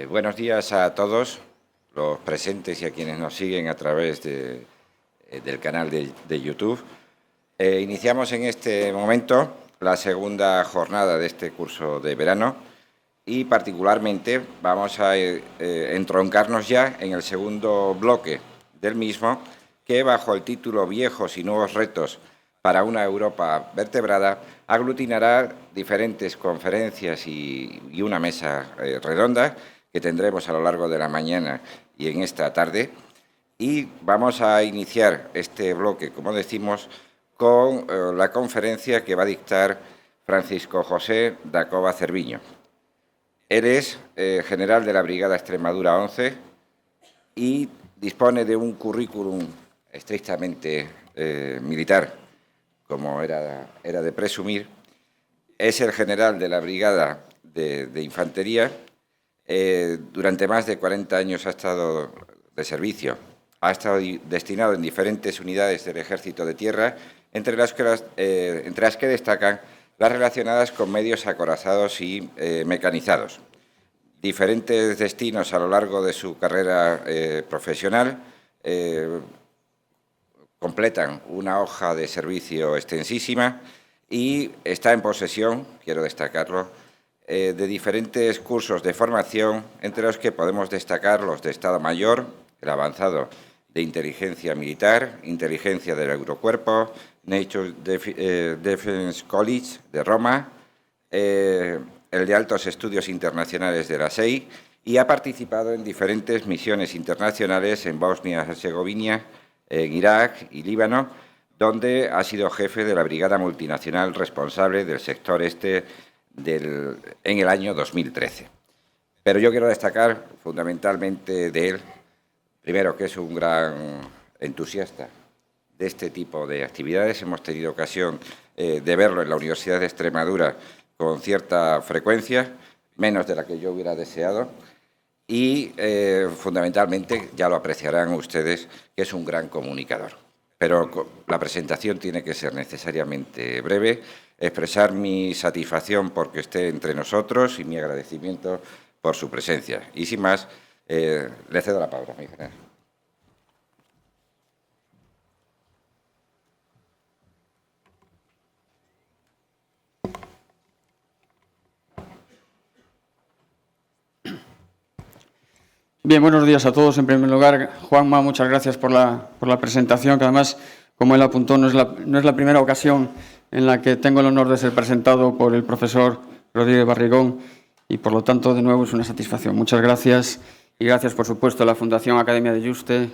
Buenos días a todos los presentes y a quienes nos siguen a través del canal de YouTube. Iniciamos en este momento la segunda jornada de este curso de verano y particularmente vamos a entroncarnos ya en el segundo bloque del mismo, que bajo el título Viejos y nuevos retos para una Europa vertebrada aglutinará diferentes conferencias y una mesa redonda que tendremos a lo largo de la mañana y en esta tarde. Y vamos a iniciar este bloque, como decimos, con la conferencia que va a dictar Francisco José Dacova Cerviño. Él es general de la Brigada Extremadura 11 y dispone de un currículum estrictamente militar, como era de presumir. Es el general de la Brigada de Infantería. Durante más de 40 años ha estado de servicio. Ha estado destinado en diferentes unidades del Ejército de Tierra, entre las que destacan las relacionadas con medios acorazados y mecanizados. Diferentes destinos a lo largo de su carrera profesional completan una hoja de servicio extensísima y está en posesión, quiero destacarlo, de diferentes cursos de formación, entre los que podemos destacar los de Estado Mayor, el avanzado de Inteligencia Militar, Inteligencia del Eurocuerpo, Nature Defense College de Roma, el de Altos Estudios Internacionales de la SEI, y ha participado en diferentes misiones internacionales en Bosnia-Herzegovina, en Irak y Líbano, donde ha sido jefe de la Brigada Multinacional responsable del sector este en el año 2013. Pero yo quiero destacar fundamentalmente de él, primero, que es un gran entusiasta de este tipo de actividades. Hemos tenido ocasión de verlo en la Universidad de Extremadura con cierta frecuencia, menos de la que yo hubiera deseado, y fundamentalmente, ya lo apreciarán ustedes, que es un gran comunicador. Pero la presentación tiene que ser necesariamente breve, expresar mi satisfacción porque esté entre nosotros y mi agradecimiento por su presencia. Y sin más, le cedo la palabra, mi general. Bien, buenos días a todos. En primer lugar, Juanma, muchas gracias por la presentación, que además, como él apuntó, no es la primera ocasión en la que tengo el honor de ser presentado por el profesor Rodríguez Barrigón y, por lo tanto, de nuevo es una satisfacción. Muchas gracias y gracias, por supuesto, a la Fundación Academia de Yuste,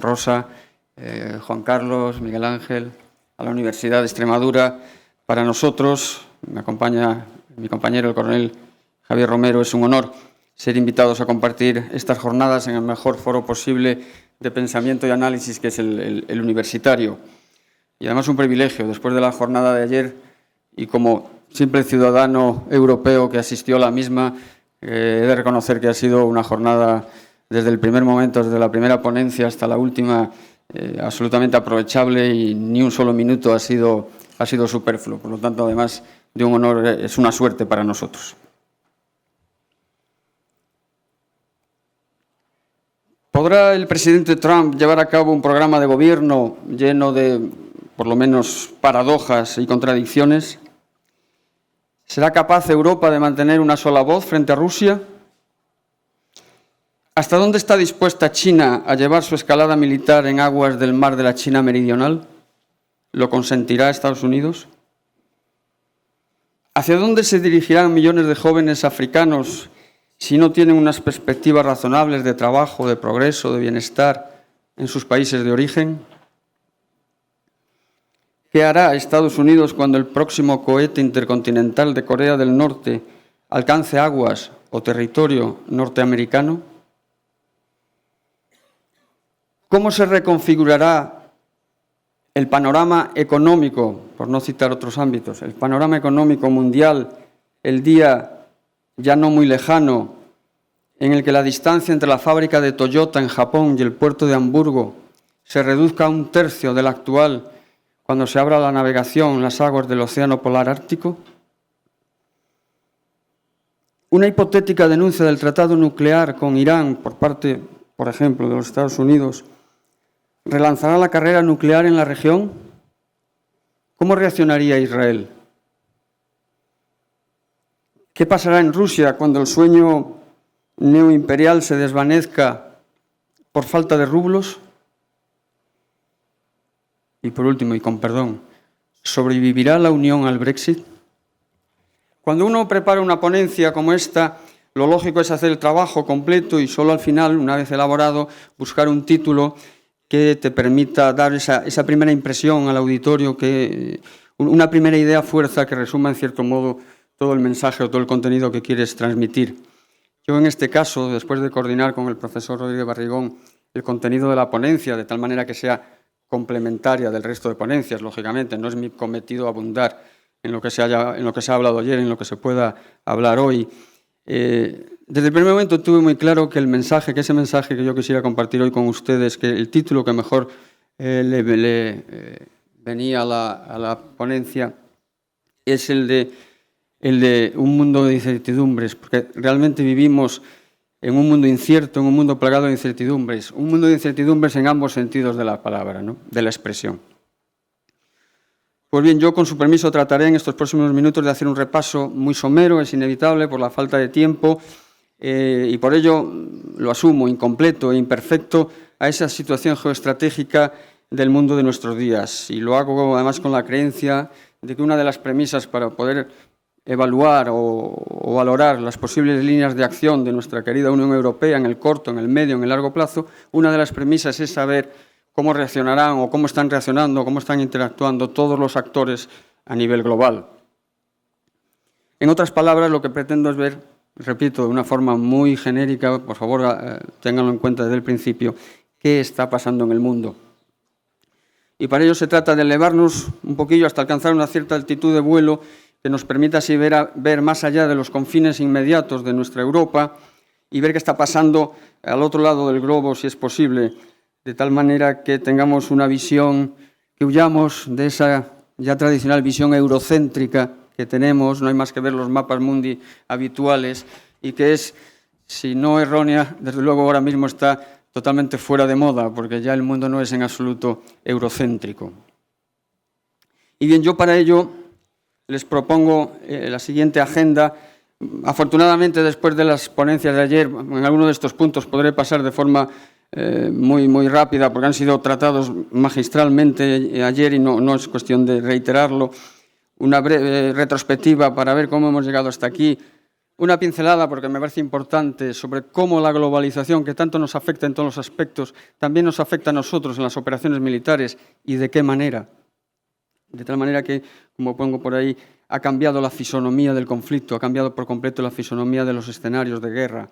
Rosa, Juan Carlos, Miguel Ángel, a la Universidad de Extremadura. Para nosotros, me acompaña mi compañero, el coronel Javier Romero, es un honor ser invitados a compartir estas jornadas en el mejor foro posible de pensamiento y análisis, que es el universitario. Y además un privilegio, después de la jornada de ayer y como simple ciudadano europeo que asistió a la misma, he de reconocer que ha sido una jornada desde el primer momento, desde la primera ponencia hasta la última, absolutamente aprovechable, y ni un solo minuto ha sido superfluo. Por lo tanto, además de un honor, es una suerte para nosotros. ¿Podrá el presidente Trump llevar a cabo un programa de gobierno lleno de, por lo menos, paradojas y contradicciones? ¿Será capaz Europa de mantener una sola voz frente a Rusia? ¿Hasta dónde está dispuesta China a llevar su escalada militar en aguas del mar de la China Meridional? ¿Lo consentirá Estados Unidos? ¿Hacia dónde se dirigirán millones de jóvenes africanos si no tienen unas perspectivas razonables de trabajo, de progreso, de bienestar en sus países de origen? ¿Qué hará Estados Unidos cuando el próximo cohete intercontinental de Corea del Norte alcance aguas o territorio norteamericano? ¿Cómo se reconfigurará el panorama económico, por no citar otros ámbitos, el panorama económico mundial el día ya no muy lejano en el que la distancia entre la fábrica de Toyota en Japón y el puerto de Hamburgo se reduzca a un tercio de la actual cuando se abra la navegación en las aguas del Océano Polar Ártico? una hipotética denuncia del tratado nuclear con Irán por parte, por ejemplo, de los Estados Unidos, ¿relanzará la carrera nuclear en la región? ¿Cómo reaccionaría Israel? ¿Qué pasará en Rusia cuando el sueño neoimperial se desvanezca por falta de rublos? Y por último, y con perdón, ¿sobrevivirá la Unión al Brexit? Cuando uno prepara una ponencia como esta, lo lógico es hacer el trabajo completo y solo al final, una vez elaborado, buscar un título que te permita dar esa primera impresión al auditorio, una primera idea fuerza que resuma en cierto modo todo el mensaje o todo el contenido que quieres transmitir. Yo en este caso, después de coordinar con el profesor Rodríguez Barrigón el contenido de la ponencia, de tal manera que sea complementaria del resto de ponencias, lógicamente, no es mi cometido abundar en lo que se ha hablado ayer, en lo que se pueda hablar hoy. Desde el primer momento tuve muy claro que ese mensaje que yo quisiera compartir hoy con ustedes, que el título que mejor le venía a la ponencia es el de un mundo de incertidumbres, porque realmente vivimos en un mundo incierto, en un mundo plagado de incertidumbres, un mundo de incertidumbres en ambos sentidos de la palabra, ¿no?, de la expresión. Pues bien, yo con su permiso trataré en estos próximos minutos de hacer un repaso muy somero, es inevitable por la falta de tiempo y por ello lo asumo, incompleto e imperfecto, a esa situación geoestratégica del mundo de nuestros días. Y lo hago además con la creencia de que una de las premisas para poder evaluar o valorar las posibles líneas de acción de nuestra querida Unión Europea en el corto, en el medio, en el largo plazo, una de las premisas es saber cómo reaccionarán o cómo están reaccionando, cómo están interactuando todos los actores a nivel global. En otras palabras, lo que pretendo es ver, repito, de una forma muy genérica, por favor, ténganlo en cuenta desde el principio, qué está pasando en el mundo. Y para ello se trata de elevarnos un poquillo hasta alcanzar una cierta altitud de vuelo que nos permita así ver más allá de los confines inmediatos de nuestra Europa y ver qué está pasando al otro lado del globo, si es posible, de tal manera que tengamos una visión, que huyamos de esa ya tradicional visión eurocéntrica que tenemos, no hay más que ver los mapas mundi habituales, y que es, si no errónea, desde luego ahora mismo está totalmente fuera de moda, porque ya el mundo no es en absoluto eurocéntrico. Y bien, yo para ello les propongo la siguiente agenda. Afortunadamente, después de las ponencias de ayer, en alguno de estos puntos podré pasar de forma muy rápida, porque han sido tratados magistralmente ayer y no es cuestión de reiterarlo. Una breve retrospectiva para ver cómo hemos llegado hasta aquí. Una pincelada, porque me parece importante, sobre cómo la globalización, que tanto nos afecta en todos los aspectos, también nos afecta a nosotros en las operaciones militares y de qué manera. De tal manera que, como pongo por ahí, ha cambiado la fisonomía del conflicto, ha cambiado por completo la fisonomía de los escenarios de guerra.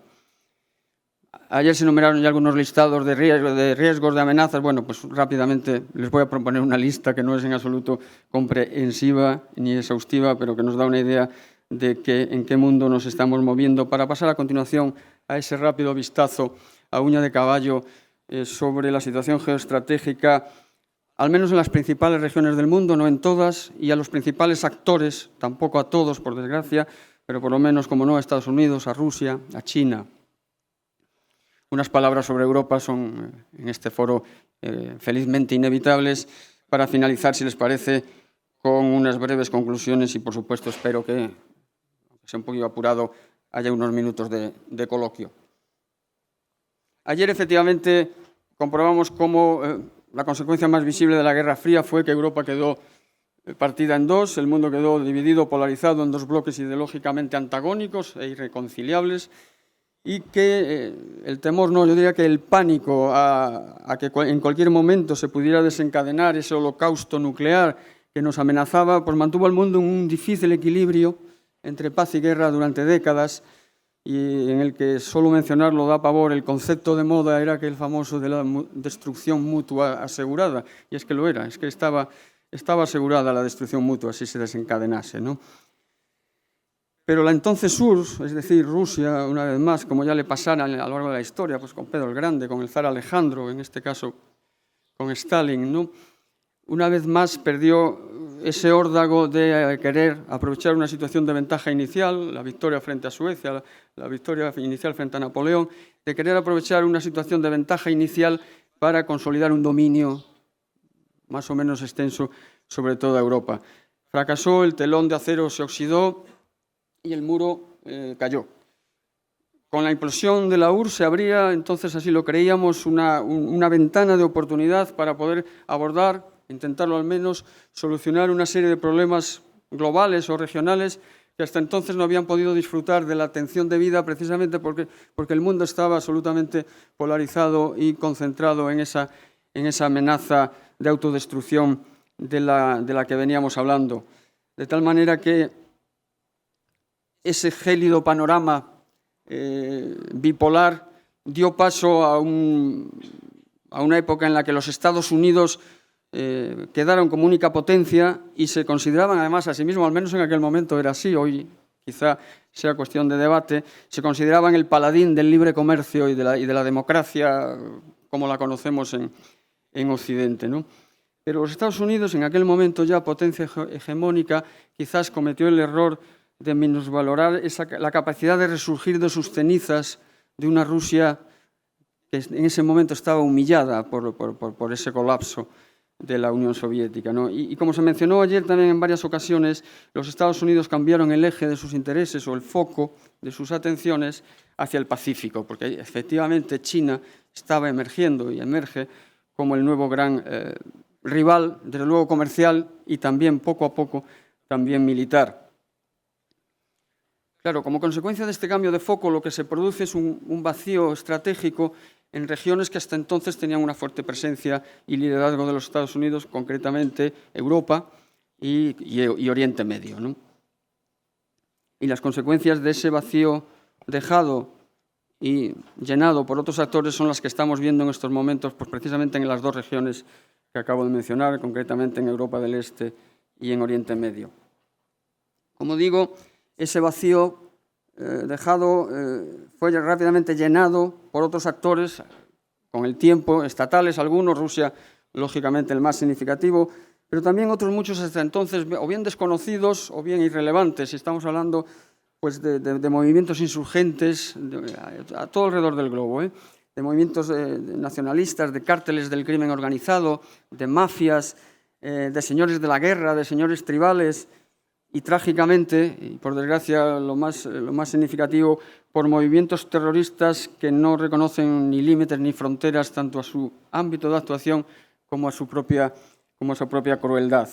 Ayer se enumeraron ya algunos listados de riesgos, de amenazas. Bueno, pues rápidamente les voy a proponer una lista que no es en absoluto comprensiva ni exhaustiva, pero que nos da una idea de en qué mundo nos estamos moviendo, para pasar a continuación a ese rápido vistazo a uña de caballo sobre la situación geoestratégica, al menos en las principales regiones del mundo, no en todas, y a los principales actores, tampoco a todos, por desgracia, pero por lo menos, como no, a Estados Unidos, a Rusia, a China. Unas palabras sobre Europa son, en este foro, felizmente inevitables, para finalizar, si les parece, con unas breves conclusiones y, por supuesto, espero que, aunque sea un poquito apurado, haya unos minutos de coloquio. Ayer, efectivamente, comprobamos cómo la consecuencia más visible de la Guerra Fría fue que Europa quedó partida en dos, el mundo quedó dividido, polarizado en dos bloques ideológicamente antagónicos e irreconciliables, y que el temor, no, yo diría que el pánico a que en cualquier momento se pudiera desencadenar ese holocausto nuclear que nos amenazaba, pues mantuvo al mundo en un difícil equilibrio entre paz y guerra durante décadas, y en el que, solo mencionarlo da pavor, el concepto de moda era aquel famoso de la destrucción mutua asegurada, y es que lo era, es que estaba asegurada la destrucción mutua si se desencadenase, ¿no? Pero la entonces URSS, es decir, Rusia, una vez más, como ya le pasara a lo largo de la historia, pues con Pedro el Grande, con el zar Alejandro, en este caso con Stalin, ¿no?, una vez más perdió ese órdago de querer aprovechar una situación de ventaja inicial, la victoria frente a Suecia, la victoria inicial frente a Napoleón, de querer aprovechar una situación de ventaja inicial para consolidar un dominio más o menos extenso sobre toda Europa. Fracasó, el telón de acero se oxidó y el muro cayó. Con la implosión de la URSS se abría, entonces así lo creíamos, una ventana de oportunidad para poder abordar, intentarlo al menos, solucionar una serie de problemas globales o regionales que hasta entonces no habían podido disfrutar de la atención debida precisamente porque el mundo estaba absolutamente polarizado y concentrado en esa amenaza de autodestrucción de la que veníamos hablando. De tal manera que ese gélido panorama bipolar dio paso a una época en la que los Estados Unidos quedaron como única potencia y se consideraban además a sí mismos, al menos en aquel momento era así, hoy quizá sea cuestión de debate, se consideraban el paladín del libre comercio y de la democracia como la conocemos en Occidente, ¿no? Pero los Estados Unidos, en aquel momento ya potencia hegemónica, quizás cometió el error de minusvalorar la capacidad de resurgir de sus cenizas de una Rusia que en ese momento estaba humillada por ese colapso de la Unión Soviética, ¿no? Y como se mencionó ayer también en varias ocasiones, los Estados Unidos cambiaron el eje de sus intereses o el foco de sus atenciones hacia el Pacífico, porque efectivamente China estaba emergiendo y emerge como el nuevo gran rival, desde luego comercial y también poco a poco también militar. Claro, como consecuencia de este cambio de foco, lo que se produce es un vacío estratégico en regiones que hasta entonces tenían una fuerte presencia y liderazgo de los Estados Unidos, concretamente Europa y Oriente Medio, ¿no? Y las consecuencias de ese vacío dejado y llenado por otros actores son las que estamos viendo en estos momentos, pues precisamente en las dos regiones que acabo de mencionar, concretamente en Europa del Este y en Oriente Medio. Como digo, ese vacío dejado fue rápidamente llenado por otros actores, con el tiempo, estatales algunos, Rusia lógicamente el más significativo, pero también otros muchos hasta entonces o bien desconocidos o bien irrelevantes. Estamos hablando pues, de movimientos insurgentes a todo alrededor del globo, de movimientos nacionalistas, de cárteles del crimen organizado, de mafias, de señores de la guerra, de señores tribales, y trágicamente, y por desgracia lo más significativo, por movimientos terroristas que no reconocen ni límites ni fronteras tanto a su ámbito de actuación como a su propia crueldad.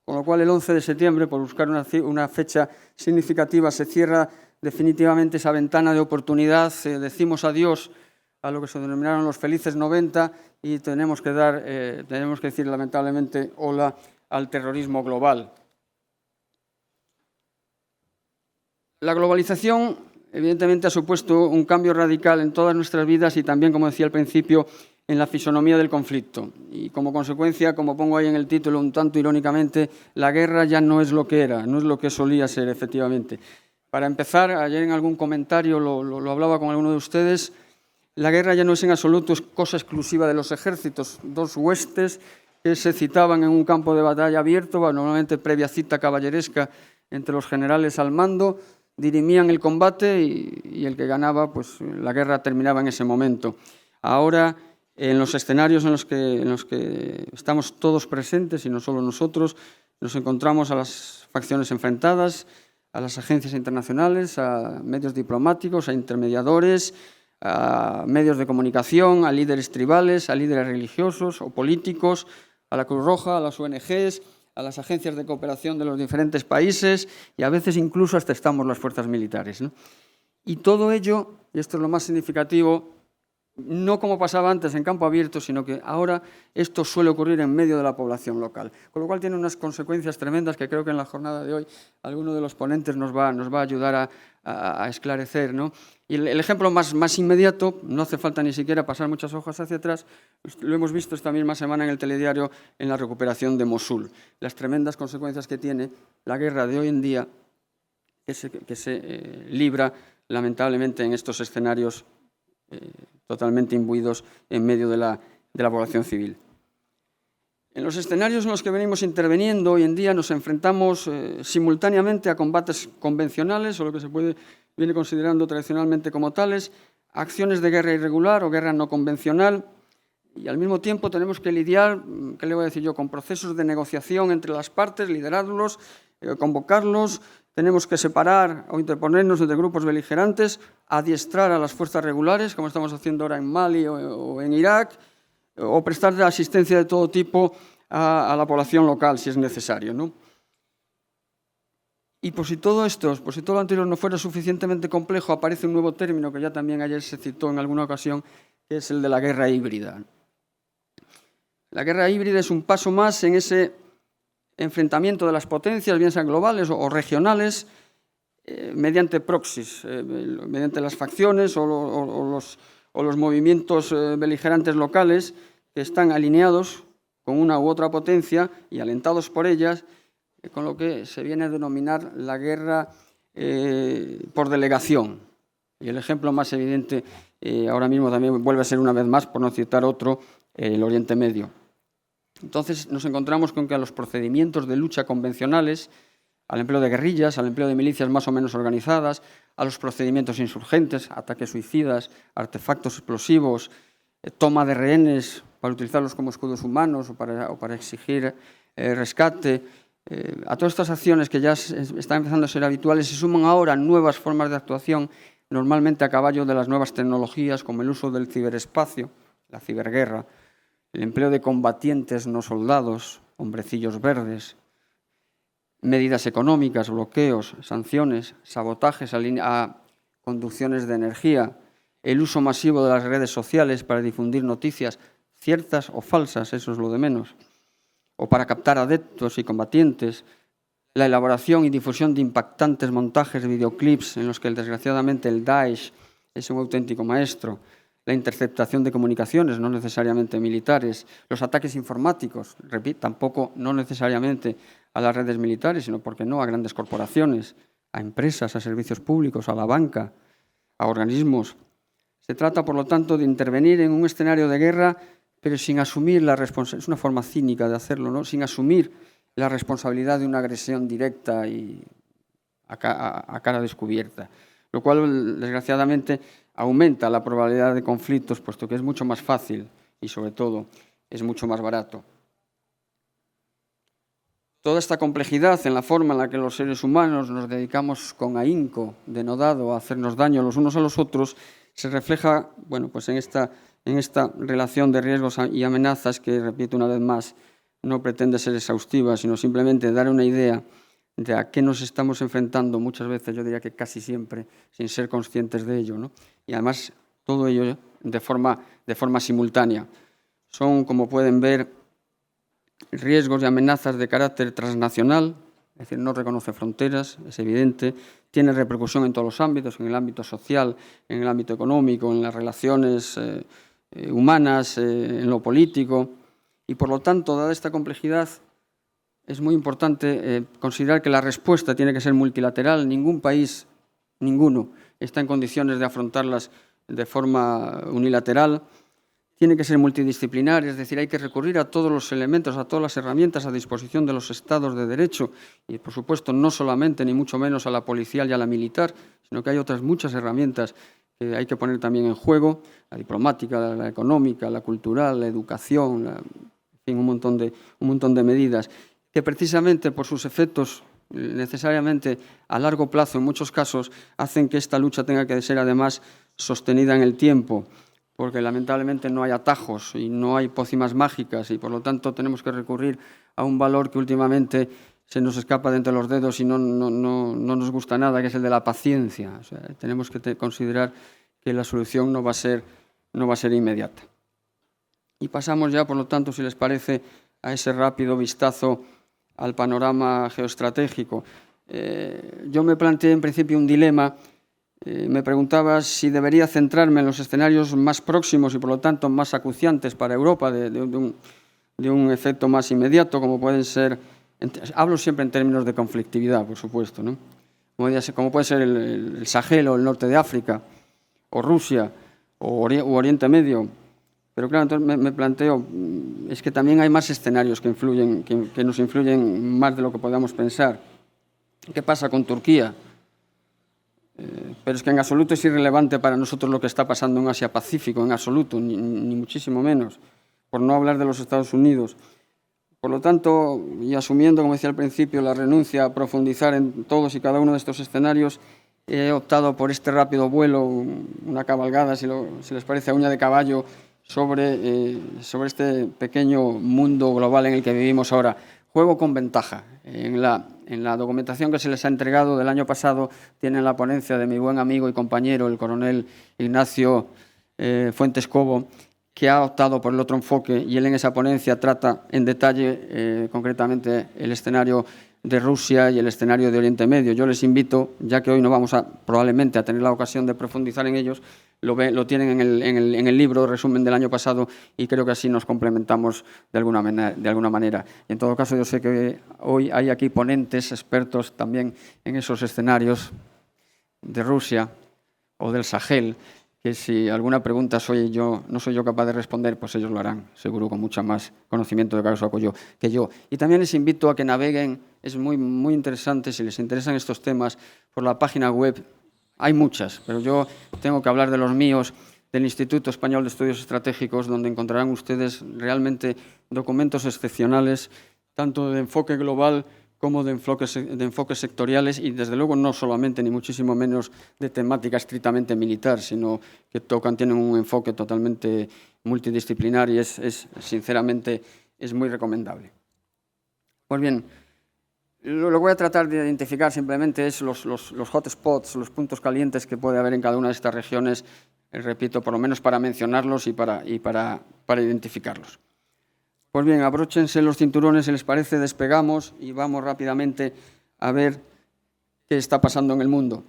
Con lo cual, el 11 de septiembre, por buscar una fecha significativa, se cierra definitivamente esa ventana de oportunidad. Decimos adiós a lo que se denominaron los felices 90 y tenemos que decir lamentablemente hola al terrorismo global. La globalización, evidentemente, ha supuesto un cambio radical en todas nuestras vidas y también, como decía al principio, en la fisonomía del conflicto. Y como consecuencia, como pongo ahí en el título un tanto irónicamente, la guerra ya no es lo que era, no es lo que solía ser, efectivamente. Para empezar, ayer en algún comentario lo hablaba con alguno de ustedes, la guerra ya no es en absoluto cosa exclusiva de los ejércitos, dos huestes que se citaban en un campo de batalla abierto, normalmente previa cita caballeresca entre los generales al mando, dirimían el combate y el que ganaba, pues la guerra terminaba en ese momento. Ahora, en los escenarios en los que estamos todos presentes, y no solo nosotros, nos encontramos a las facciones enfrentadas, a las agencias internacionales, a medios diplomáticos, a intermediadores, a medios de comunicación, a líderes tribales, a líderes religiosos o políticos, a la Cruz Roja, a las ONGs, a las agencias de cooperación de los diferentes países y a veces incluso hasta estamos las fuerzas militares, ¿no? Y todo ello, y esto es lo más significativo, no como pasaba antes en campo abierto, sino que ahora esto suele ocurrir en medio de la población local, con lo cual tiene unas consecuencias tremendas que creo que en la jornada de hoy alguno de los ponentes nos va a ayudar a esclarecer, ¿no? Y el ejemplo más inmediato, no hace falta ni siquiera pasar muchas hojas hacia atrás, lo hemos visto esta misma semana en el telediario en la recuperación de Mosul, las tremendas consecuencias que tiene la guerra de hoy en día que se libra lamentablemente en estos escenarios totalmente imbuidos en medio de la población civil. En los escenarios en los que venimos interviniendo hoy en día nos enfrentamos simultáneamente a combates convencionales, o lo que se viene considerando tradicionalmente como tales, acciones de guerra irregular o guerra no convencional, y al mismo tiempo tenemos que lidiar, ¿qué le voy a decir yo?, con procesos de negociación entre las partes, liderarlos, convocarlos. Tenemos que separar o interponernos entre grupos beligerantes, adiestrar a las fuerzas regulares, como estamos haciendo ahora en Mali o en Irak, o prestar asistencia de todo tipo a la población local, si es necesario, ¿no? Y por si todo lo anterior no fuera suficientemente complejo, aparece un nuevo término que ya también ayer se citó en alguna ocasión, que es el de la guerra híbrida. La guerra híbrida es un paso más en ese enfrentamiento de las potencias, bien sean globales o regionales, mediante proxies, mediante las facciones o los movimientos beligerantes locales que están alineados con una u otra potencia y alentados por ellas, con lo que se viene a denominar la guerra por delegación. Y el ejemplo más evidente ahora mismo también vuelve a ser una vez más, por no citar otro, el Oriente Medio. Entonces nos encontramos con que a los procedimientos de lucha convencionales, al empleo de guerrillas, al empleo de milicias más o menos organizadas, a los procedimientos insurgentes, ataques suicidas, artefactos explosivos, toma de rehenes para utilizarlos como escudos humanos o para exigir rescate, a todas estas acciones que ya están empezando a ser habituales se suman ahora nuevas formas de actuación, normalmente a caballo de las nuevas tecnologías, como el uso del ciberespacio, la ciberguerra, el empleo de combatientes no soldados, hombrecillos verdes, medidas económicas, bloqueos, sanciones, sabotajes a conducciones de energía, el uso masivo de las redes sociales para difundir noticias ciertas o falsas, eso es lo de menos, o para captar adeptos y combatientes, la elaboración y difusión de impactantes montajes de videoclips en los que desgraciadamente el Daesh es un auténtico maestro, la interceptación de comunicaciones, no necesariamente militares, los ataques informáticos, repito, tampoco no necesariamente a las redes militares, sino, ¿por qué no?, a grandes corporaciones, a empresas, a servicios públicos, a la banca, a organismos. Se trata, por lo tanto, de intervenir en un escenario de guerra, pero sin asumir la responsabilidad, es una forma cínica de hacerlo, ¿no?, sin asumir la responsabilidad de una agresión directa y a cara descubierta, lo cual, desgraciadamente, aumenta la probabilidad de conflictos, puesto que es mucho más fácil y, sobre todo, es mucho más barato. Toda esta complejidad en la forma en la que los seres humanos nos dedicamos con ahínco denodado a hacernos daño los unos a los otros se refleja, bueno, pues en esta relación de riesgos y amenazas que, repito una vez más, no pretende ser exhaustiva, sino simplemente dar una idea de a qué nos estamos enfrentando muchas veces, yo diría que casi siempre, sin ser conscientes de ello, ¿no? Y además todo ello de forma simultánea. Son, como pueden ver, riesgos y amenazas de carácter transnacional, es decir, no reconoce fronteras, es evidente, tiene repercusión en todos los ámbitos, en el ámbito social, en el ámbito económico, en las relaciones humanas, en lo político, y por lo tanto, dada esta complejidad, es muy importante considerar que la respuesta tiene que ser multilateral. Ningún país, ninguno, está en condiciones de afrontarlas de forma unilateral. Tiene que ser multidisciplinar, es decir, hay que recurrir a todos los elementos, a todas las herramientas a disposición de los estados de derecho y, por supuesto, no solamente ni mucho menos a la policial y a la militar, sino que hay otras muchas herramientas que hay que poner también en juego, la diplomática, la económica, la cultural, la educación, en fin, un montón de medidas que precisamente por sus efectos necesariamente a largo plazo en muchos casos hacen que esta lucha tenga que ser además sostenida en el tiempo, porque lamentablemente no hay atajos y no hay pócimas mágicas y por lo tanto tenemos que recurrir a un valor que últimamente se nos escapa de entre los dedos y no nos gusta nada, que es el de la paciencia. O sea, tenemos que considerar que la solución no va a ser inmediata. Y pasamos ya, por lo tanto, si les parece, a ese rápido vistazo al panorama geoestratégico. Yo me planteé en principio un dilema. Me preguntaba si debería centrarme en los escenarios más próximos y, por lo tanto, más acuciantes para Europa, de un efecto más inmediato, como pueden ser... Hablo siempre en términos de conflictividad, por supuesto, ¿no? Como puede ser el Sahel o el norte de África, o Rusia, o Oriente Medio. Pero claro, entonces me planteo, es que también hay más escenarios que nos influyen más de lo que podamos pensar. ¿Qué pasa con Turquía? Pero es que en absoluto es irrelevante para nosotros lo que está pasando en Asia-Pacífico, en absoluto, ni muchísimo menos, por no hablar de los Estados Unidos. Por lo tanto, y asumiendo, como decía al principio, la renuncia a profundizar en todos y cada uno de estos escenarios, he optado por este rápido vuelo, una cabalgada, si les parece, a uña de caballo, sobre este pequeño mundo global en el que vivimos ahora. Juego con ventaja. En la documentación que se les ha entregado del año pasado tienen la ponencia de mi buen amigo y compañero, el coronel Ignacio Fuentes Cobo, que ha optado por el otro enfoque, y él en esa ponencia trata en detalle, concretamente, el escenario de Rusia y el escenario de Oriente Medio. Yo les invito, ya que hoy no vamos probablemente a tener la ocasión de profundizar en ellos, lo tienen en el libro de resumen del año pasado, y creo que así nos complementamos de alguna manera. Y en todo caso, yo sé que hoy hay aquí ponentes, expertos también en esos escenarios de Rusia o del Sahel, que si alguna pregunta no soy yo capaz de responder, pues ellos lo harán, seguro, con mucho más conocimiento de causa que yo. Y también les invito a que naveguen, es muy, muy interesante, si les interesan estos temas, por la página web. Hay muchas, pero yo tengo que hablar de los míos, del Instituto Español de Estudios Estratégicos, donde encontrarán ustedes realmente documentos excepcionales, tanto de enfoque global como de enfoques sectoriales, y desde luego no solamente ni muchísimo menos de temática estrictamente militar, sino que tienen un enfoque totalmente multidisciplinar, y sinceramente es muy recomendable. Pues bien, lo que voy a tratar de identificar simplemente es los hotspots, los puntos calientes que puede haber en cada una de estas regiones, repito, por lo menos para mencionarlos y para identificarlos. Pues bien, abróchense los cinturones, si les parece, despegamos y vamos rápidamente a ver qué está pasando en el mundo.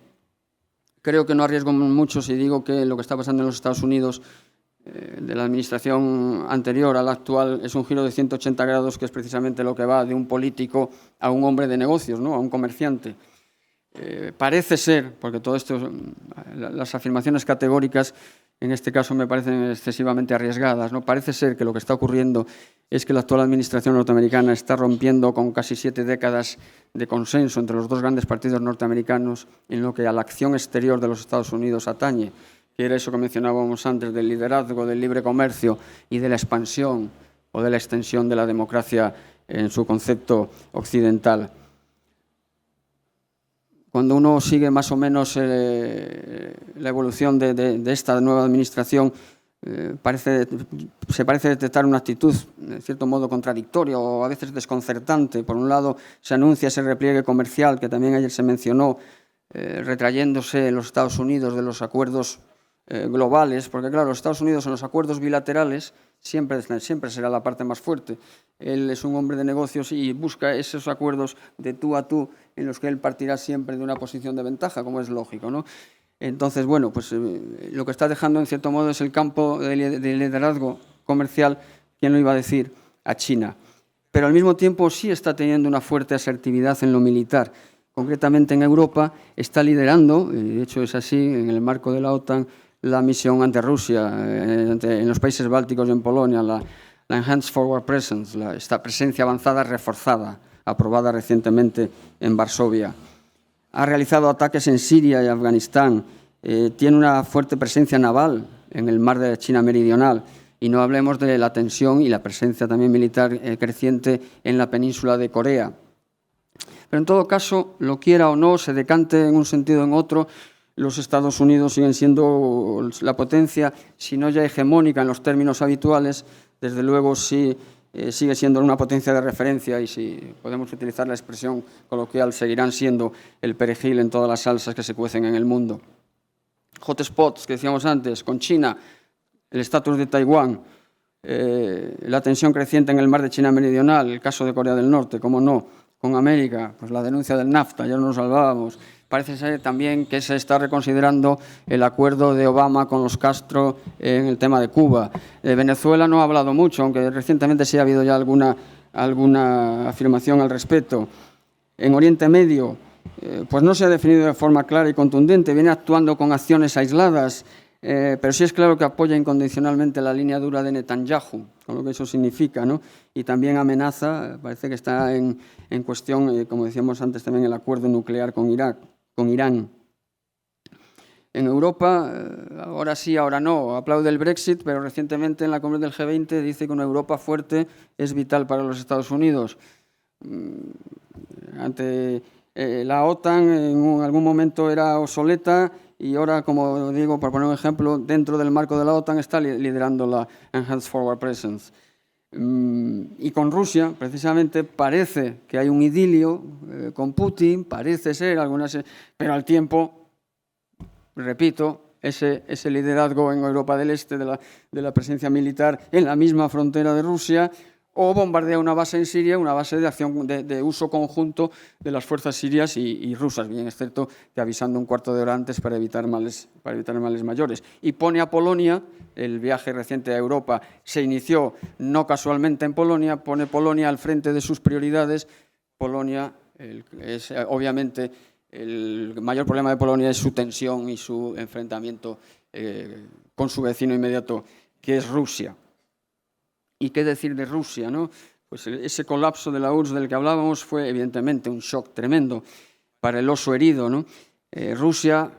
Creo que no arriesgo mucho si digo que lo que está pasando en los Estados Unidos, de la administración anterior a la actual, es un giro de 180 grados, que es precisamente lo que va de un político a un hombre de negocios, ¿no? A un comerciante. Parece ser, porque todo esto, las afirmaciones categóricas, en este caso me parecen excesivamente arriesgadas, ¿no? Parece ser que lo que está ocurriendo es que la actual administración norteamericana está rompiendo con casi 7 décadas de consenso entre los dos grandes partidos norteamericanos en lo que a la acción exterior de los Estados Unidos atañe, que era eso que mencionábamos antes, del liderazgo del libre comercio y de la expansión o de la extensión de la democracia en su concepto occidental. Cuando uno sigue más o menos la evolución de esta nueva administración, se parece detectar una actitud, en cierto modo, contradictoria o a veces desconcertante. Por un lado, se anuncia ese repliegue comercial que también ayer se mencionó, retrayéndose en los Estados Unidos de los acuerdos globales, porque claro, los Estados Unidos en los acuerdos bilaterales siempre será la parte más fuerte. Él es un hombre de negocios y busca esos acuerdos de tú a tú en los que él partirá siempre de una posición de ventaja, como es lógico, ¿no? Entonces, bueno, pues lo que está dejando en cierto modo es el campo de liderazgo comercial, ¿quién lo iba a decir?, a China. Pero al mismo tiempo sí está teniendo una fuerte asertividad en lo militar. Concretamente en Europa está liderando, de hecho es así, en el marco de la OTAN, la misión ante Rusia, en los países bálticos y en Polonia, la Enhanced Forward Presence, esta presencia avanzada reforzada, aprobada recientemente en Varsovia. Ha realizado ataques en Siria y Afganistán, tiene una fuerte presencia naval en el mar de China Meridional, y no hablemos de la tensión y la presencia también militar creciente en la península de Corea. Pero en todo caso, lo quiera o no, se decante en un sentido o en otro, los Estados Unidos siguen siendo la potencia, si no ya hegemónica en los términos habituales, desde luego sí sigue siendo una potencia de referencia, y si podemos utilizar la expresión coloquial, seguirán siendo el perejil en todas las salsas que se cuecen en el mundo. Hotspots, que decíamos antes, con China, el estatus de Taiwán, la tensión creciente en el mar de China Meridional, el caso de Corea del Norte, cómo no, con América, pues la denuncia del NAFTA, ya nos salvábamos. Parece ser también que se está reconsiderando el acuerdo de Obama con los Castro en el tema de Cuba. Venezuela no ha hablado mucho, aunque recientemente sí ha habido ya alguna afirmación al respecto. En Oriente Medio, pues no se ha definido de forma clara y contundente, viene actuando con acciones aisladas. Pero sí es claro que apoya incondicionalmente la línea dura de Netanyahu, con lo que eso significa, ¿no? Y también amenaza, parece que está en cuestión, como decíamos antes, también el acuerdo nuclear con Irán. En Europa, ahora sí, ahora no, aplaude el Brexit, pero recientemente en la cumbre del G20 dice que una Europa fuerte es vital para los Estados Unidos. Ante la OTAN en algún momento era obsoleta y ahora, como digo, por poner un ejemplo, dentro del marco de la OTAN está liderando la Enhanced Forward Presence. Y con Rusia, precisamente, parece que hay un idilio con Putin, parece ser, pero al tiempo, repito, ese liderazgo en Europa del Este de la presencia militar en la misma frontera de Rusia, o bombardea una base en Siria, una base de acción de uso conjunto de las fuerzas sirias y rusas, bien es cierto que avisando un cuarto de hora antes para evitar males mayores. Y pone a Polonia, el viaje reciente a Europa se inició no casualmente en Polonia, pone Polonia al frente de sus prioridades. Polonia es obviamente el mayor problema de Polonia es su tensión y su enfrentamiento con su vecino inmediato, que es Rusia. ¿Y qué decir de Rusia, no? Pues ese colapso de la URSS del que hablábamos fue evidentemente un shock tremendo para el oso herido, ¿no? Rusia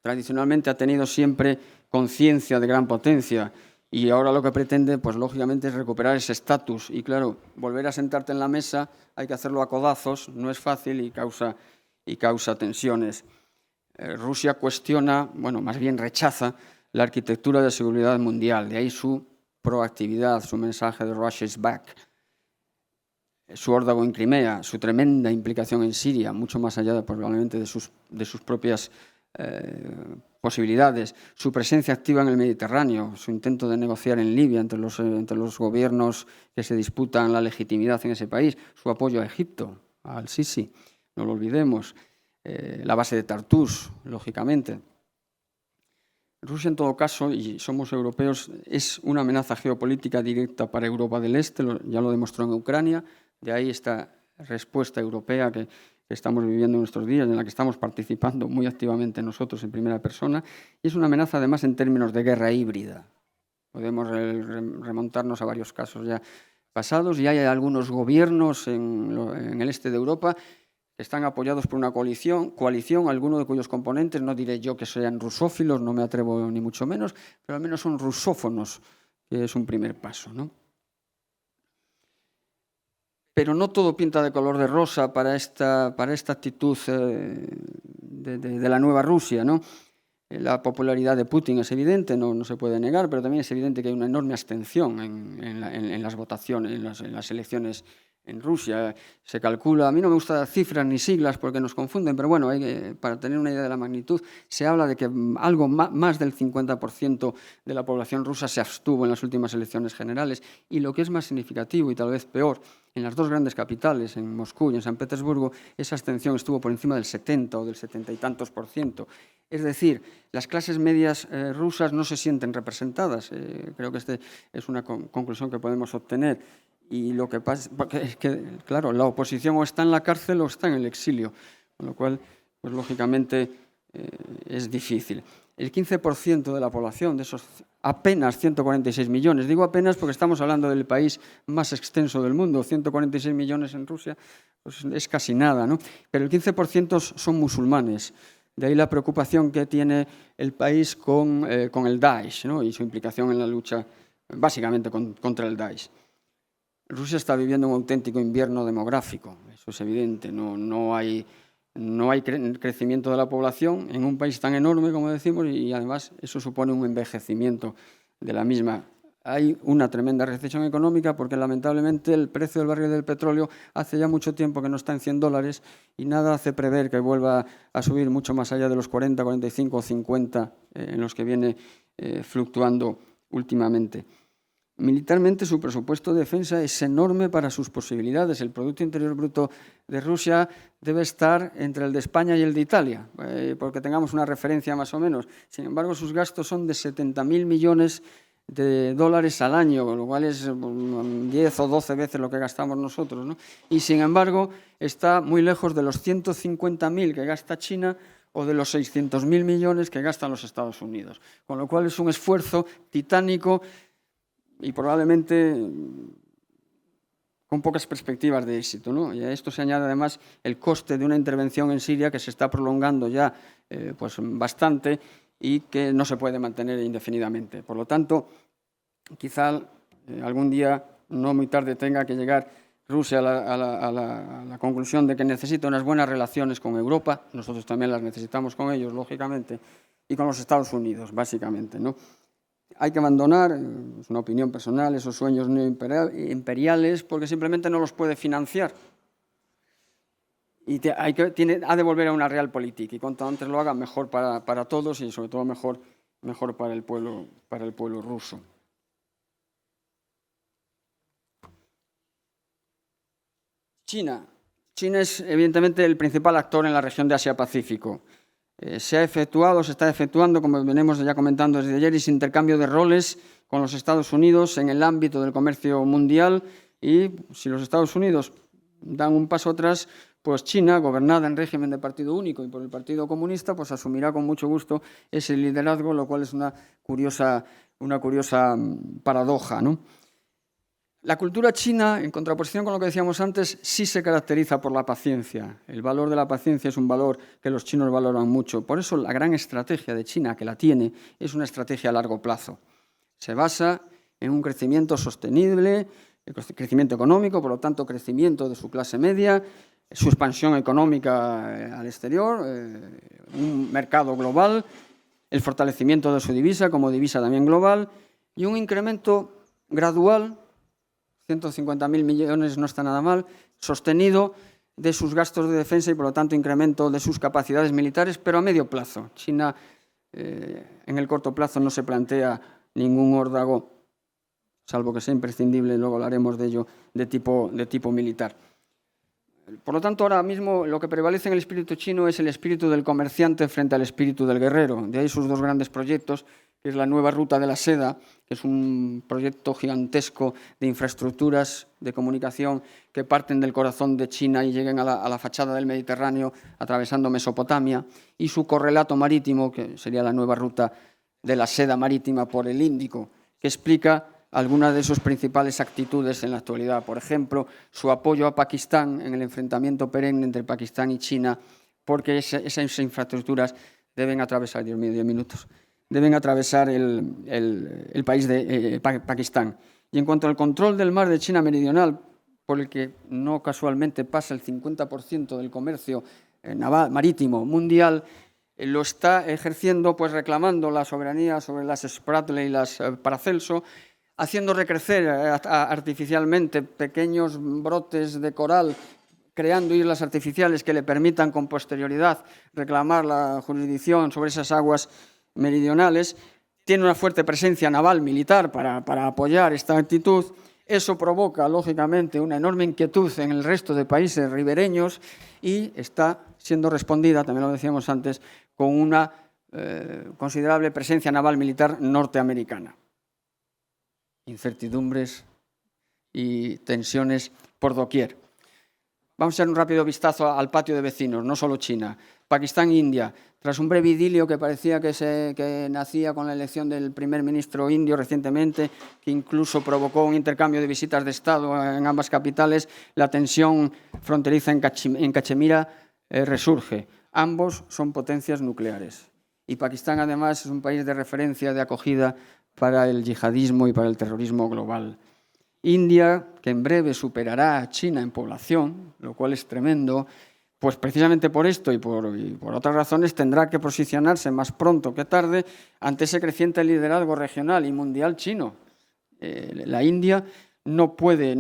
tradicionalmente ha tenido siempre conciencia de gran potencia y ahora lo que pretende, pues lógicamente, es recuperar ese estatus. Y claro, volver a sentarte en la mesa hay que hacerlo a codazos, no es fácil y causa tensiones. Rusia cuestiona, bueno, más bien rechaza la arquitectura de seguridad mundial, de ahí su proactividad, su mensaje de Russia is back, su órdago en Crimea, su tremenda implicación en Siria, mucho más allá probablemente de sus propias posibilidades, su presencia activa en el Mediterráneo, su intento de negociar en Libia entre los gobiernos que se disputan la legitimidad en ese país, su apoyo a Egipto, al Sisi, no lo olvidemos, la base de Tartus, lógicamente. Rusia, en todo caso, y somos europeos, es una amenaza geopolítica directa para Europa del Este, ya lo demostró en Ucrania, de ahí esta respuesta europea que estamos viviendo en nuestros días, en la que estamos participando muy activamente nosotros en primera persona, y es una amenaza además en términos de guerra híbrida. Podemos remontarnos a varios casos ya pasados, y hay algunos gobiernos en el este de Europa que están apoyados por una coalición, algunos de cuyos componentes, no diré yo que sean rusófilos, no me atrevo ni mucho menos, pero al menos son rusófonos, que es un primer paso, ¿no? Pero no todo pinta de color de rosa para esta actitud de la nueva Rusia, ¿no? La popularidad de Putin es evidente, no se puede negar, pero también es evidente que hay una enorme abstención en las votaciones, en las elecciones en Rusia. Se calcula, a mí no me gustan cifras ni siglas porque nos confunden, pero bueno, para tener una idea de la magnitud, se habla de que algo más del 50% de la población rusa se abstuvo en las últimas elecciones generales, y lo que es más significativo y tal vez peor, en las dos grandes capitales, en Moscú y en San Petersburgo, esa abstención estuvo por encima del 70 o del 70 y tantos %. Es decir, las clases medias rusas no se sienten representadas. Creo que esta es una conclusión que podemos obtener. Y lo que pasa es que, claro, la oposición o está en la cárcel o está en el exilio, con lo cual, pues lógicamente, es difícil. El 15% de la población, de esos apenas 146 millones, digo apenas porque estamos hablando del país más extenso del mundo, 146 millones en Rusia, pues es casi nada, ¿no? Pero el 15% son musulmanes. De ahí la preocupación que tiene el país con el Daesh, ¿no? Y su implicación en la lucha, básicamente, contra el Daesh. Rusia está viviendo un auténtico invierno demográfico, eso es evidente. No hay crecimiento de la población en un país tan enorme, como decimos, y además eso supone un envejecimiento de la misma. Hay una tremenda recesión económica porque lamentablemente el precio del barril del petróleo hace ya mucho tiempo que no está en $100 y nada hace prever que vuelva a subir mucho más allá de los 40, 45 o 50 en los que viene fluctuando últimamente. Militarmente, su presupuesto de defensa es enorme para sus posibilidades. El Producto Interior Bruto de Rusia debe estar entre el de España y el de Italia, porque tengamos una referencia más o menos. Sin embargo, sus gastos son de 70.000 millones de dólares al año, lo cual es 10 o 12 veces lo que gastamos nosotros, ¿no? Y sin embargo, está muy lejos de los 150.000 que gasta China o de los 600.000 millones que gastan los Estados Unidos. Con lo cual es un esfuerzo titánico y probablemente con pocas perspectivas de éxito, ¿no? Y a esto se añade además el coste de una intervención en Siria que se está prolongando ya pues bastante y que no se puede mantener indefinidamente. Por lo tanto, quizá algún día, no muy tarde, tenga que llegar Rusia a la conclusión de que necesita unas buenas relaciones con Europa, nosotros también las necesitamos con ellos, lógicamente, y con los Estados Unidos, básicamente, ¿no? Hay que abandonar, es una opinión personal, esos sueños neoimperiales, porque simplemente no los puede financiar. Y ha de volver a una realpolitik, y cuanto antes lo haga, mejor para todos y sobre todo mejor para el pueblo ruso. China es evidentemente el principal actor en la región de Asia-Pacífico. Se está efectuando, como venimos ya comentando desde ayer, ese intercambio de roles con los Estados Unidos en el ámbito del comercio mundial, y si los Estados Unidos dan un paso atrás, pues China, gobernada en régimen de partido único y por el Partido Comunista, pues asumirá con mucho gusto ese liderazgo, lo cual es una curiosa paradoja, ¿no? La cultura china, en contraposición con lo que decíamos antes, sí se caracteriza por la paciencia. El valor de la paciencia es un valor que los chinos valoran mucho. Por eso la gran estrategia de China, que la tiene, es una estrategia a largo plazo. Se basa en un crecimiento sostenible, crecimiento económico, por lo tanto, crecimiento de su clase media, su expansión económica al exterior, un mercado global, el fortalecimiento de su divisa como divisa también global y un incremento gradual, 150.000 millones no está nada mal, sostenido de sus gastos de defensa y, por lo tanto, incremento de sus capacidades militares, pero a medio plazo. China, en el corto plazo, no se plantea ningún órdago, salvo que sea imprescindible, luego hablaremos de ello, de tipo militar. Por lo tanto, ahora mismo lo que prevalece en el espíritu chino es el espíritu del comerciante frente al espíritu del guerrero. De ahí sus dos grandes proyectos, que es la nueva ruta de la seda, que es un proyecto gigantesco de infraestructuras de comunicación que parten del corazón de China y lleguen a la fachada del Mediterráneo, atravesando Mesopotamia, y su correlato marítimo, que sería la nueva ruta de la seda marítima por el Índico, que explica algunas de sus principales actitudes en la actualidad. Por ejemplo, su apoyo a Pakistán en el enfrentamiento perenne entre Pakistán y China, porque esas infraestructuras deben atravesar, Dios mío, 10 minutos, deben atravesar el país de Pakistán. Y en cuanto al control del mar de China Meridional, por el que no casualmente pasa el 50% del comercio naval, marítimo mundial, lo está ejerciendo pues reclamando la soberanía sobre las Spratly y las Paracelso, haciendo recrecer artificialmente pequeños brotes de coral, creando islas artificiales que le permitan con posterioridad reclamar la jurisdicción sobre esas aguas meridionales. Tiene una fuerte presencia naval militar para apoyar esta actitud. Eso provoca, lógicamente, una enorme inquietud en el resto de países ribereños y está siendo respondida, también lo decíamos antes, con una considerable presencia naval militar norteamericana. Incertidumbres y tensiones por doquier. Vamos a echar un rápido vistazo al patio de vecinos, no solo China, Pakistán e India. Tras un breve idilio que parecía que nacía con la elección del primer ministro indio recientemente, que incluso provocó un intercambio de visitas de Estado en ambas capitales, la tensión fronteriza en Cachemira resurge. Ambos son potencias nucleares. Y Pakistán, además, es un país de referencia, de acogida para el yihadismo y para el terrorismo global. India, que en breve superará a China en población, lo cual es tremendo, pues precisamente por esto y por otras razones tendrá que posicionarse más pronto que tarde ante ese creciente liderazgo regional y mundial chino. La India no puede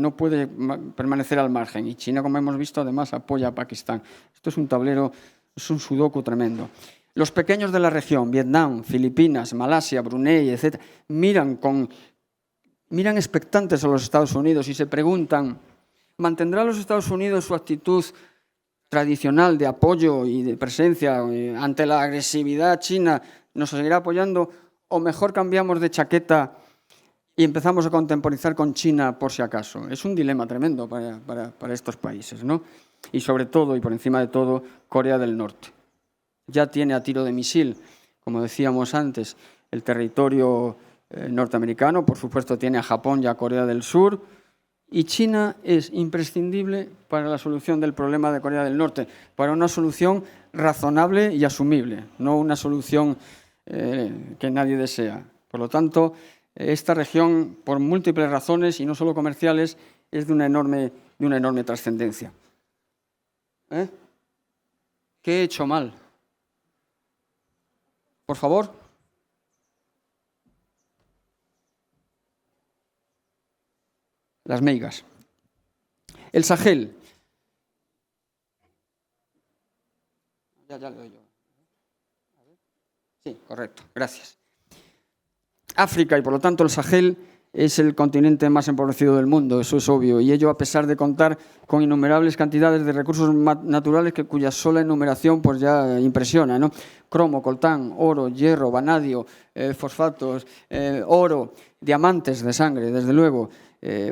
permanecer al margen y China, como hemos visto, además apoya a Pakistán. Esto es un tablero, es un sudoku tremendo. Los pequeños de la región, Vietnam, Filipinas, Malasia, Brunei, etc., miran expectantes a los Estados Unidos y se preguntan, ¿mantendrá los Estados Unidos su actitud tradicional de apoyo y de presencia ante la agresividad china? ¿Nos seguirá apoyando o mejor cambiamos de chaqueta y empezamos a contemporizar con China por si acaso? Es un dilema tremendo para estos países, ¿no? Y sobre todo, y por encima de todo, Corea del Norte. ya tiene a tiro de misil, como decíamos antes, el territorio norteamericano, por supuesto tiene a Japón y a Corea del Sur, y China es imprescindible para la solución del problema de Corea del Norte, para una solución razonable y asumible, no una solución que nadie desea. Por lo tanto, esta región, por múltiples razones, y no solo comerciales, es de una enorme trascendencia. ¿Qué he hecho mal? Por favor. Las meigas. El Sahel. Ya le doy yo. Sí, correcto, gracias. África y, por lo tanto, el Sahel es el continente más empobrecido del mundo, eso es obvio, y ello a pesar de contar con innumerables cantidades de recursos naturales cuya sola enumeración pues ya impresiona, ¿no? Cromo, coltán, oro, hierro, vanadio, fosfatos, oro, diamantes de sangre, desde luego,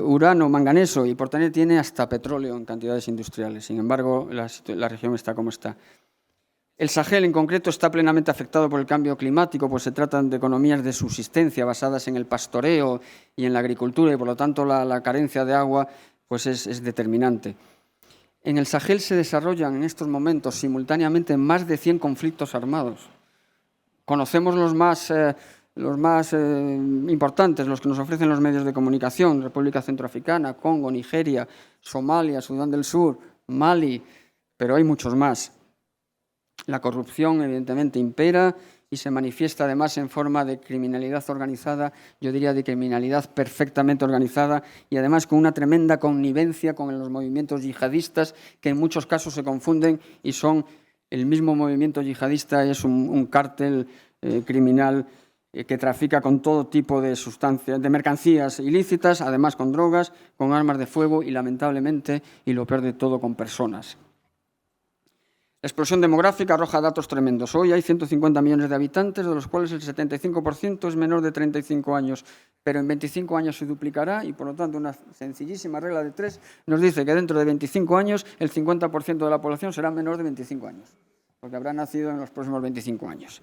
urano, manganeso, y por tener tiene hasta petróleo en cantidades industriales. Sin embargo, la región está como está. El Sahel, en concreto, está plenamente afectado por el cambio climático, pues se tratan de economías de subsistencia basadas en el pastoreo y en la agricultura, y por lo tanto la carencia de agua pues es determinante. En el Sahel se desarrollan en estos momentos simultáneamente más de 100 conflictos armados. Conocemos los más importantes, los que nos ofrecen los medios de comunicación: República Centroafricana, Congo, Nigeria, Somalia, Sudán del Sur, Mali, pero hay muchos más. La corrupción, evidentemente, impera y se manifiesta además en forma de criminalidad organizada, yo diría de criminalidad perfectamente organizada, y además con una tremenda connivencia con los movimientos yihadistas, que en muchos casos se confunden y son el mismo movimiento yihadista, es un cártel criminal que trafica con todo tipo de sustancias, de mercancías ilícitas, además con drogas, con armas de fuego y, lamentablemente, y lo peor de todo, con personas. La explosión demográfica arroja datos tremendos. Hoy hay 150 millones de habitantes, de los cuales el 75% es menor de 35 años, pero en 25 años se duplicará y, por lo tanto, una sencillísima regla de 3 nos dice que dentro de 25 años el 50% de la población será menor de 25 años, porque habrá nacido en los próximos 25 años.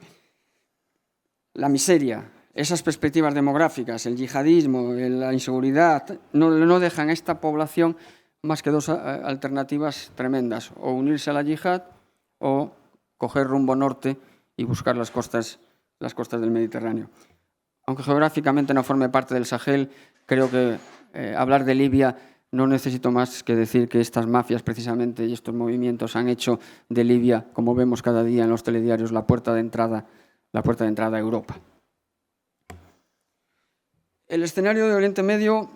La miseria, esas perspectivas demográficas, el yihadismo, la inseguridad, no dejan a esta población más que dos alternativas tremendas: o unirse a la yihad o coger rumbo norte y buscar las costas del Mediterráneo. Aunque geográficamente no forme parte del Sahel, creo que hablar de Libia no necesito más que decir que estas mafias precisamente y estos movimientos han hecho de Libia, como vemos cada día en los telediarios, la puerta de entrada a Europa. El escenario de Oriente Medio,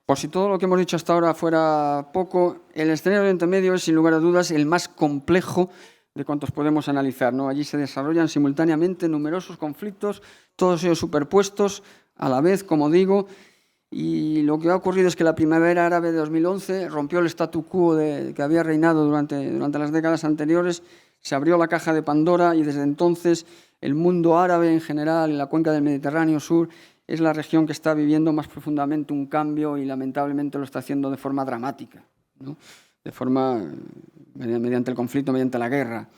por si todo lo que hemos dicho hasta ahora fuera poco, el escenario de Oriente Medio es sin lugar a dudas el más complejo de cuantos podemos analizar, ¿no? Allí se desarrollan simultáneamente numerosos conflictos, todos ellos superpuestos a la vez, como digo, y lo que ha ocurrido es que la primavera árabe de 2011 rompió el statu quo que había reinado durante las décadas anteriores, se abrió la caja de Pandora y desde entonces el mundo árabe en general y la cuenca del Mediterráneo sur es la región que está viviendo más profundamente un cambio y lamentablemente lo está haciendo de forma dramática, ¿no? Mediante el conflicto, mediante la guerra.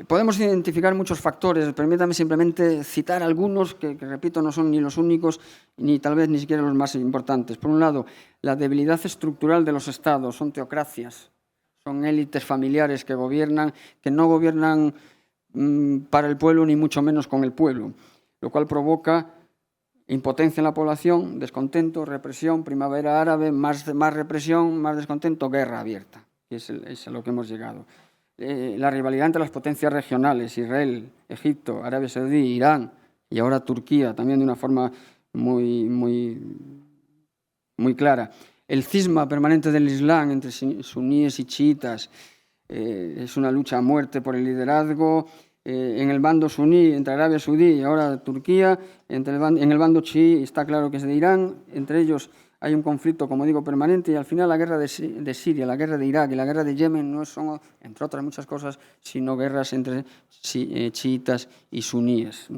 Podemos identificar muchos factores, permítame simplemente citar algunos que, repito, no son ni los únicos ni tal vez ni siquiera los más importantes. Por un lado, la debilidad estructural de los estados, son teocracias, son élites familiares que no gobiernan para el pueblo ni mucho menos con el pueblo, lo cual provoca impotencia en la población, descontento, represión, primavera árabe, más represión, más descontento, guerra abierta, que es a lo que hemos llegado. La rivalidad entre las potencias regionales, Israel, Egipto, Arabia Saudí, Irán y ahora Turquía, también de una forma muy clara. El cisma permanente del Islam entre suníes y chiitas, es una lucha a muerte por el liderazgo. En el bando suní, entre Arabia Saudí y ahora Turquía, en el bando chií está claro que es de Irán, entre ellos hay un conflicto, como digo, permanente, y al final la guerra de Siria, la guerra de Irak y la guerra de Yemen no son, entre otras muchas cosas, sino guerras entre chiitas y suníes.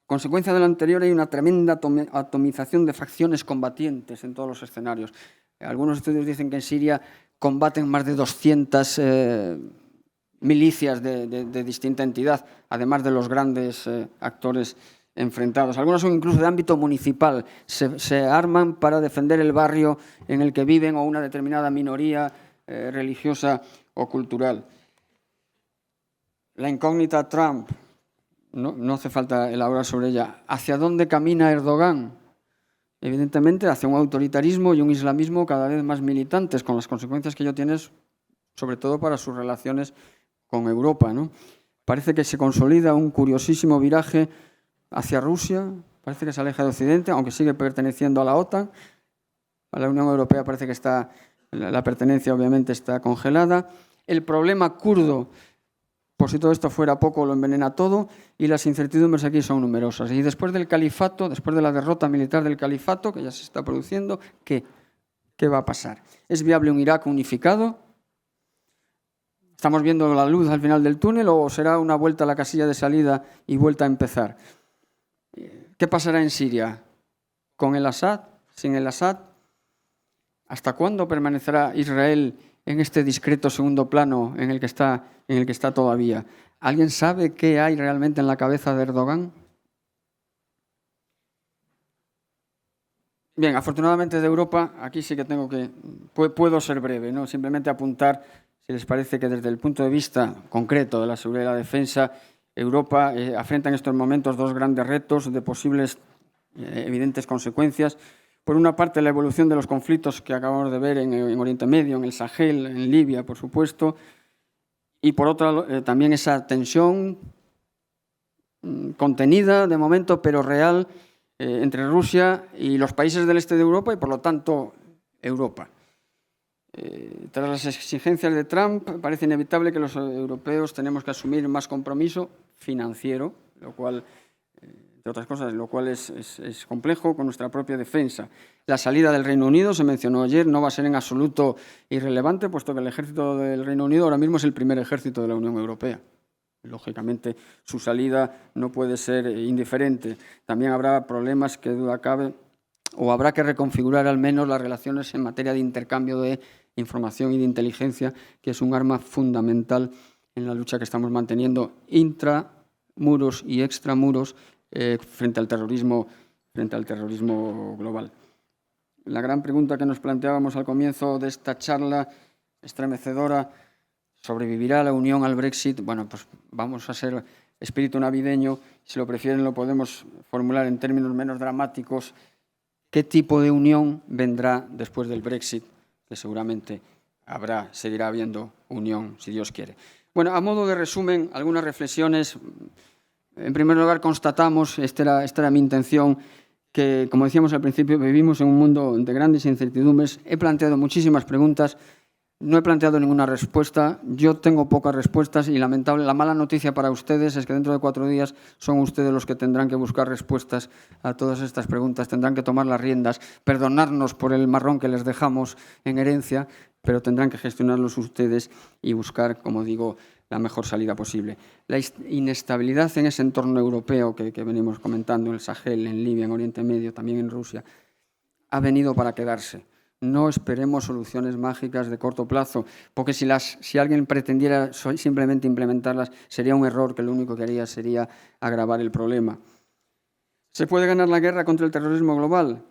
Consecuencia de lo anterior, hay una tremenda atomización de facciones combatientes en todos los escenarios. Algunos estudios dicen que en Siria combaten más de 200 milicias de distinta entidad, además de los grandes actores enfrentados. Algunos son incluso de ámbito municipal, se arman para defender el barrio en el que viven o una determinada minoría religiosa o cultural. La incógnita Trump, no hace falta elaborar sobre ella. ¿Hacia dónde camina Erdogan? Evidentemente hacia un autoritarismo y un islamismo cada vez más militantes, con las consecuencias que ello tiene, sobre todo para sus relaciones con Europa, ¿no? Parece que se consolida un curiosísimo viraje hacia Rusia, parece que se aleja de Occidente, aunque sigue perteneciendo a la OTAN. A la Unión Europea parece que la pertenencia obviamente está congelada. El problema kurdo, por si todo esto fuera poco, lo envenena todo, y las incertidumbres aquí son numerosas. Y después del califato, después de la derrota militar del califato, que ya se está produciendo, ¿qué va a pasar? ¿Es viable un Irak unificado? ¿Estamos viendo la luz al final del túnel o será una vuelta a la casilla de salida y vuelta a empezar? ¿Qué pasará en Siria? ¿Con el Assad? ¿Sin el Assad? ¿Hasta cuándo permanecerá Israel en este discreto segundo plano en el que está todavía? ¿Alguien sabe qué hay realmente en la cabeza de Erdogan? Bien, afortunadamente de Europa, aquí sí que puedo ser breve, ¿no? Simplemente apuntar, si les parece, que desde el punto de vista concreto de la seguridad y la defensa, Europa afrenta en estos momentos dos grandes retos de posibles evidentes consecuencias. Por una parte, la evolución de los conflictos que acabamos de ver en Oriente Medio, en el Sahel, en Libia, por supuesto, y por otra, también esa tensión contenida de momento, pero real, entre Rusia y los países del este de Europa y, por lo tanto, Europa. Tras las exigencias de Trump, parece inevitable que los europeos tenemos que asumir más compromiso financiero, lo cual, entre otras cosas, es complejo con nuestra propia defensa. La salida del Reino Unido, se mencionó ayer, no va a ser en absoluto irrelevante, puesto que el ejército del Reino Unido ahora mismo es el primer ejército de la Unión Europea. Lógicamente, su salida no puede ser indiferente. También habrá problemas, que duda cabe, o habrá que reconfigurar al menos las relaciones en materia de intercambio de información y de inteligencia, que es un arma fundamental en la lucha que estamos manteniendo intramuros y extramuros frente al terrorismo global. La gran pregunta que nos planteábamos al comienzo de esta charla estremecedora: ¿sobrevivirá la Unión al Brexit? Bueno, pues vamos a ser espíritu navideño. Si lo prefieren, lo podemos formular en términos menos dramáticos. ¿Qué tipo de unión vendrá después del Brexit? Que seguramente seguirá habiendo unión, si Dios quiere. Bueno, a modo de resumen, algunas reflexiones. En primer lugar, constatamos, esta era mi intención, que, como decíamos al principio, vivimos en un mundo de grandes incertidumbres. He planteado muchísimas preguntas. No he planteado ninguna respuesta. Yo tengo pocas respuestas y la mala noticia para ustedes es que dentro de 4 días son ustedes los que tendrán que buscar respuestas a todas estas preguntas. Tendrán que tomar las riendas, perdonarnos por el marrón que les dejamos en herencia, pero tendrán que gestionarlos ustedes y buscar, como digo, la mejor salida posible. La inestabilidad en ese entorno europeo que venimos comentando, en el Sahel, en Libia, en Oriente Medio, también en Rusia, ha venido para quedarse. No esperemos soluciones mágicas de corto plazo, porque si alguien pretendiera simplemente implementarlas, sería un error que lo único que haría sería agravar el problema. ¿Se puede ganar la guerra contra el terrorismo global?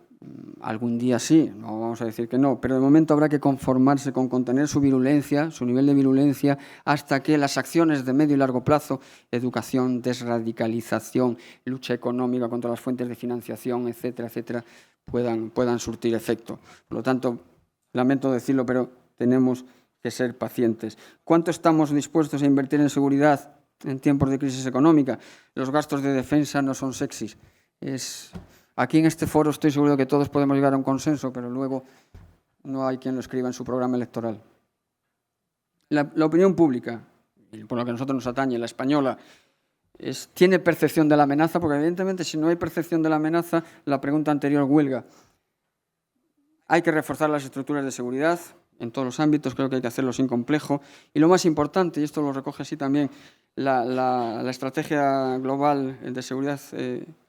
Algún día sí, no vamos a decir que no, pero de momento habrá que conformarse con contener su virulencia, su nivel de virulencia, hasta que las acciones de medio y largo plazo, educación, desradicalización, lucha económica contra las fuentes de financiación, etcétera, etcétera, puedan surtir efecto. Por lo tanto, lamento decirlo, pero tenemos que ser pacientes. ¿Cuánto estamos dispuestos a invertir en seguridad en tiempos de crisis económica? Los gastos de defensa no son sexys. Aquí en este foro estoy seguro de que todos podemos llegar a un consenso, pero luego no hay quien lo escriba en su programa electoral. La opinión pública, por lo que a nosotros nos atañe, la española, tiene percepción de la amenaza, porque evidentemente si no hay percepción de la amenaza, la pregunta anterior huelga. Hay que reforzar las estructuras de seguridad en todos los ámbitos, creo que hay que hacerlo sin complejo. Y lo más importante, y esto lo recoge así también la estrategia global de seguridad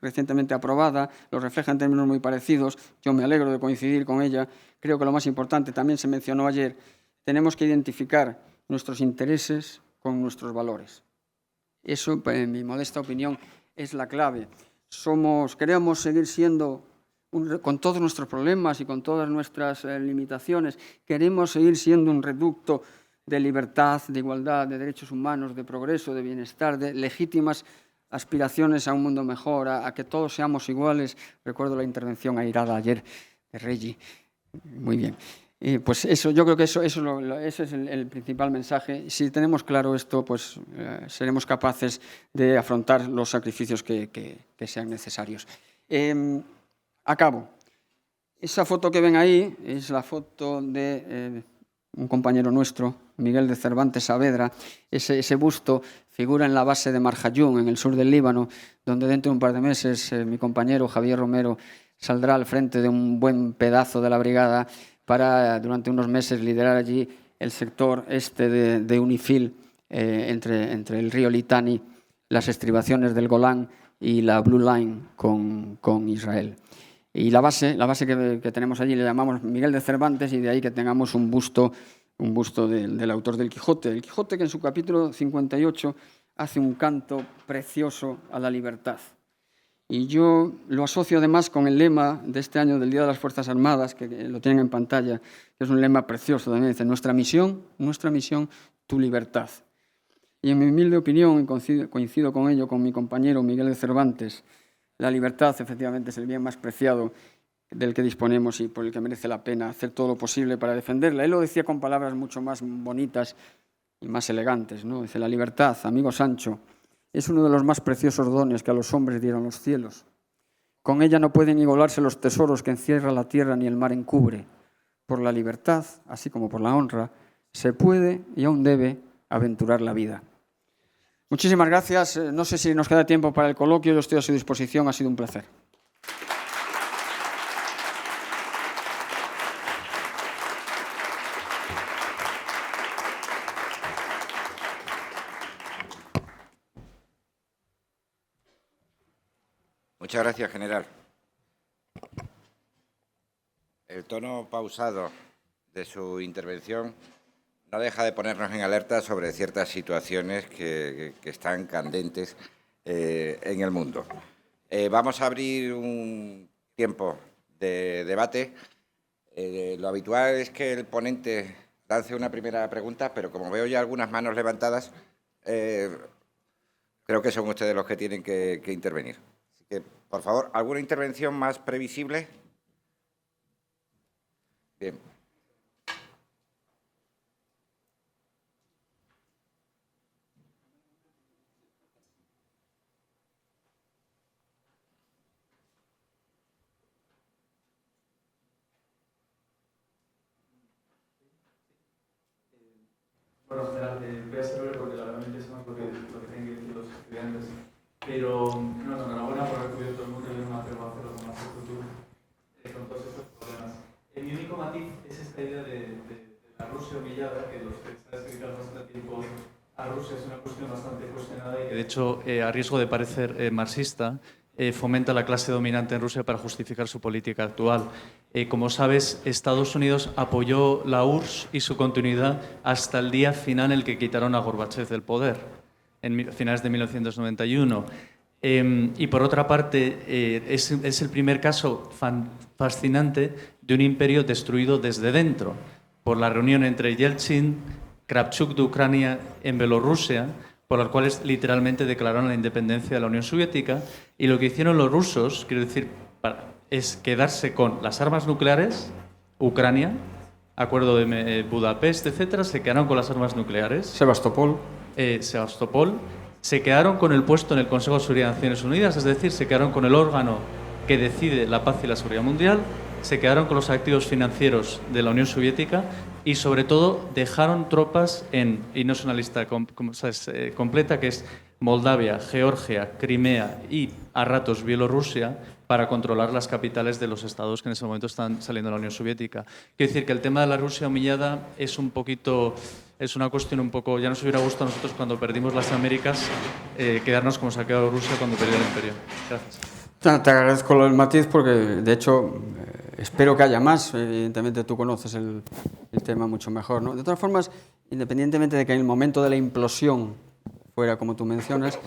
recientemente aprobada, lo refleja en términos muy parecidos, yo me alegro de coincidir con ella. Creo que lo más importante, también se mencionó ayer, tenemos que identificar nuestros intereses, con nuestros valores. Eso, en mi modesta opinión, es la clave. Queremos seguir siendo, con todos nuestros problemas y con todas nuestras limitaciones, queremos seguir siendo un reducto de libertad, de igualdad, de derechos humanos, de progreso, de bienestar, de legítimas aspiraciones a un mundo mejor, a que todos seamos iguales. Recuerdo la intervención airada ayer de Reggie. Muy bien. Pues eso, yo creo que ese es el principal mensaje. Si tenemos claro esto, pues seremos capaces de afrontar los sacrificios que sean necesarios. Acabo. Esa foto que ven ahí es la foto de un compañero nuestro, Miguel de Cervantes Saavedra. Ese busto figura en la base de Marjayún, en el sur del Líbano, donde dentro de un par de meses mi compañero Javier Romero saldrá al frente de un buen pedazo de la brigada para, durante unos meses, liderar allí el sector este de UNIFIL, entre el río Litani, las estribaciones del Golán y la Blue Line con Israel. Y la base que tenemos allí le llamamos Miguel de Cervantes, y de ahí que tengamos un busto del autor del Quijote. El Quijote, que en su capítulo 58 hace un canto precioso a la libertad. Y yo lo asocio además con el lema de este año del Día de las Fuerzas Armadas, que lo tienen en pantalla, que es un lema precioso también. Dice: nuestra misión, tu libertad. Y en mi humilde opinión, y coincido con ello, con mi compañero Miguel de Cervantes, la libertad efectivamente es el bien más preciado del que disponemos y por el que merece la pena hacer todo lo posible para defenderla. Él lo decía con palabras mucho más bonitas y más elegantes, ¿no? Dice: la libertad, amigo Sancho, es uno de los más preciosos dones que a los hombres dieron los cielos. Con ella no pueden igualarse los tesoros que encierra la tierra ni el mar encubre. Por la libertad, así como por la honra, se puede y aún debe aventurar la vida. Muchísimas gracias. No sé si nos queda tiempo para el coloquio. Yo estoy a su disposición. Ha sido un placer. Muchas gracias, general. El tono pausado de su intervención no deja de ponernos en alerta sobre ciertas situaciones que están candentes en el mundo. Vamos a abrir un tiempo de debate. Lo habitual es que el ponente lance una primera pregunta, pero como veo ya algunas manos levantadas, creo que son ustedes los que tienen que intervenir. Así que, por favor, ¿alguna intervención más previsible? Bien. Bueno, general, voy a ser breve porque realmente es más lo que tienen que decir los estudiantes. Pero, enhorabuena por haber cubierto el mundo y una prueba hacerlo con más futuro, con todos estos problemas. Mi único matiz es esta idea de la Rusia humillada, que los que están dedicados bastante tiempo a Rusia es una cuestión bastante cuestionada y que, de hecho, a riesgo de parecer marxista, fomenta la clase dominante en Rusia para justificar su política actual. Como sabes, Estados Unidos apoyó la URSS y su continuidad hasta el día final en el que quitaron a Gorbachev del poder, en finales de 1991. Y por otra parte, es el primer caso fascinante de un imperio destruido desde dentro, por la reunión entre Yeltsin, Kravchuk de Ucrania en Bielorrusia, por las cuales literalmente declararon la independencia de la Unión Soviética, y lo que hicieron los rusos, quiero decir, es quedarse con las armas nucleares, Ucrania, acuerdo de Budapest, etcétera, se quedaron con las armas nucleares. Sebastopol, se quedaron con el puesto en el Consejo de Seguridad de Naciones Unidas, es decir, se quedaron con el órgano que decide la paz y la seguridad mundial, se quedaron con los activos financieros de la Unión Soviética y, sobre todo, dejaron tropas y no es una lista completa, que es Moldavia, Georgia, Crimea y, a ratos, Bielorrusia, para controlar las capitales de los estados que en ese momento están saliendo de la Unión Soviética. Quiero decir que el tema de la Rusia humillada es una cuestión un poco... Ya nos hubiera gustado a nosotros, cuando perdimos las Américas, quedarnos como se ha quedado Rusia cuando perdió el imperio. Gracias. Te agradezco el matiz porque, de hecho, espero que haya más. Evidentemente tú conoces el tema mucho mejor, ¿no? De todas formas, independientemente de que en el momento de la implosión fuera como tú mencionas,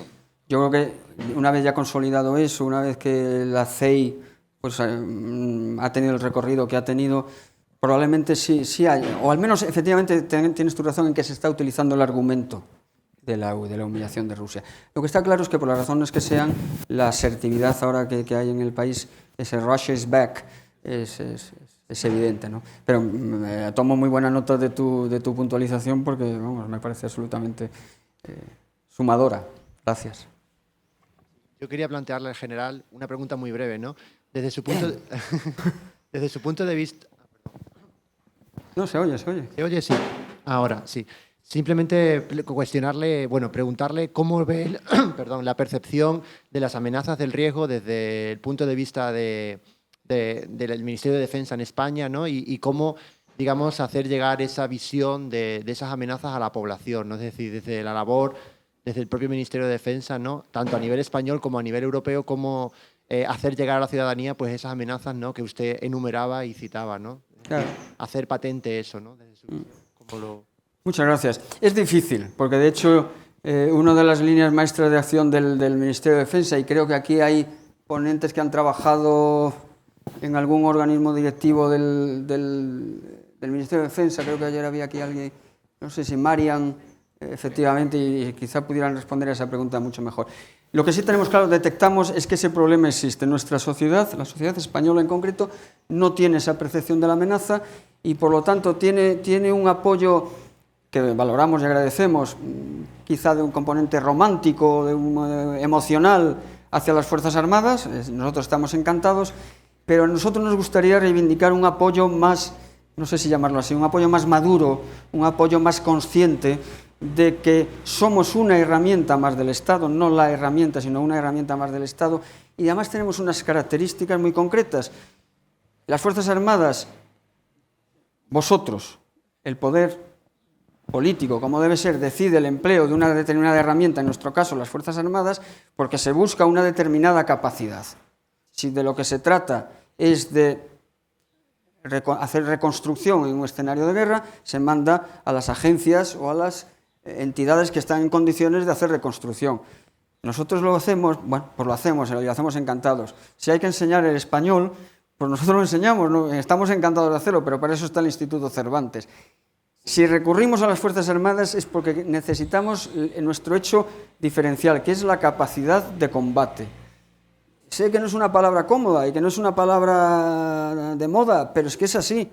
yo creo que una vez ya consolidado eso, una vez que la CEI pues, ha tenido el recorrido que ha tenido, probablemente sí hay, o al menos efectivamente tienes tu razón en que se está utilizando el argumento de la humillación de Rusia. Lo que está claro es que por las razones que sean, la asertividad ahora que hay en el país, ese Russia is back, es evidente, ¿no? Pero tomo muy buena nota de tu puntualización porque vamos, me parece absolutamente sumadora. Gracias. Yo quería plantearle al general una pregunta muy breve, ¿no? Desde su punto de vista... No, se oye. ¿Se oye? Sí. Ahora, sí. Simplemente cuestionarle, bueno, preguntarle cómo ve la percepción de las amenazas del riesgo desde el punto de vista del Ministerio de Defensa en España, ¿no? Y cómo, digamos, hacer llegar esa visión de esas amenazas a la población, ¿no? Es decir, desde la labor, desde el propio Ministerio de Defensa, ¿no? Tanto a nivel español como a nivel europeo, cómo hacer llegar a la ciudadanía pues esas amenazas, ¿no? Que usted enumeraba y citaba, ¿no? Claro. Hacer patente eso, ¿no? Desde su visión, ¿cómo lo...? Muchas gracias. Es difícil, porque de hecho una de las líneas maestras de acción del Ministerio de Defensa, y creo que aquí hay ponentes que han trabajado en algún organismo directivo del Ministerio de Defensa, creo que ayer había aquí alguien, no sé si Marian, efectivamente, y quizá pudieran responder a esa pregunta mucho mejor. Lo que sí tenemos claro, detectamos, es que ese problema existe. Nuestra sociedad, la sociedad española en concreto, no tiene esa percepción de la amenaza y por lo tanto tiene un apoyo que valoramos y agradecemos, quizá de un componente romántico, emocional hacia las Fuerzas Armadas. Nosotros estamos encantados, pero a nosotros nos gustaría reivindicar un apoyo más, no sé si llamarlo así, un apoyo más maduro, un apoyo más consciente de que somos una herramienta más del Estado, no la herramienta, sino una herramienta más del Estado, y además tenemos unas características muy concretas. Las Fuerzas Armadas, vosotros, el poder político, como debe ser, decide el empleo de una determinada herramienta, en nuestro caso las Fuerzas Armadas, porque se busca una determinada capacidad. Si de lo que se trata es de hacer reconstrucción en un escenario de guerra, se manda a las agencias o a las entidades que están en condiciones de hacer reconstrucción. Nosotros lo hacemos, bueno, pues lo hacemos y lo hacemos encantados. Si hay que enseñar el español, pues nosotros lo enseñamos, ¿no? Estamos encantados de hacerlo, pero para eso está el Instituto Cervantes. Si recurrimos a las Fuerzas Armadas es porque necesitamos nuestro hecho diferencial, que es la capacidad de combate. Sé que no es una palabra cómoda y que no es una palabra de moda, pero es que es así.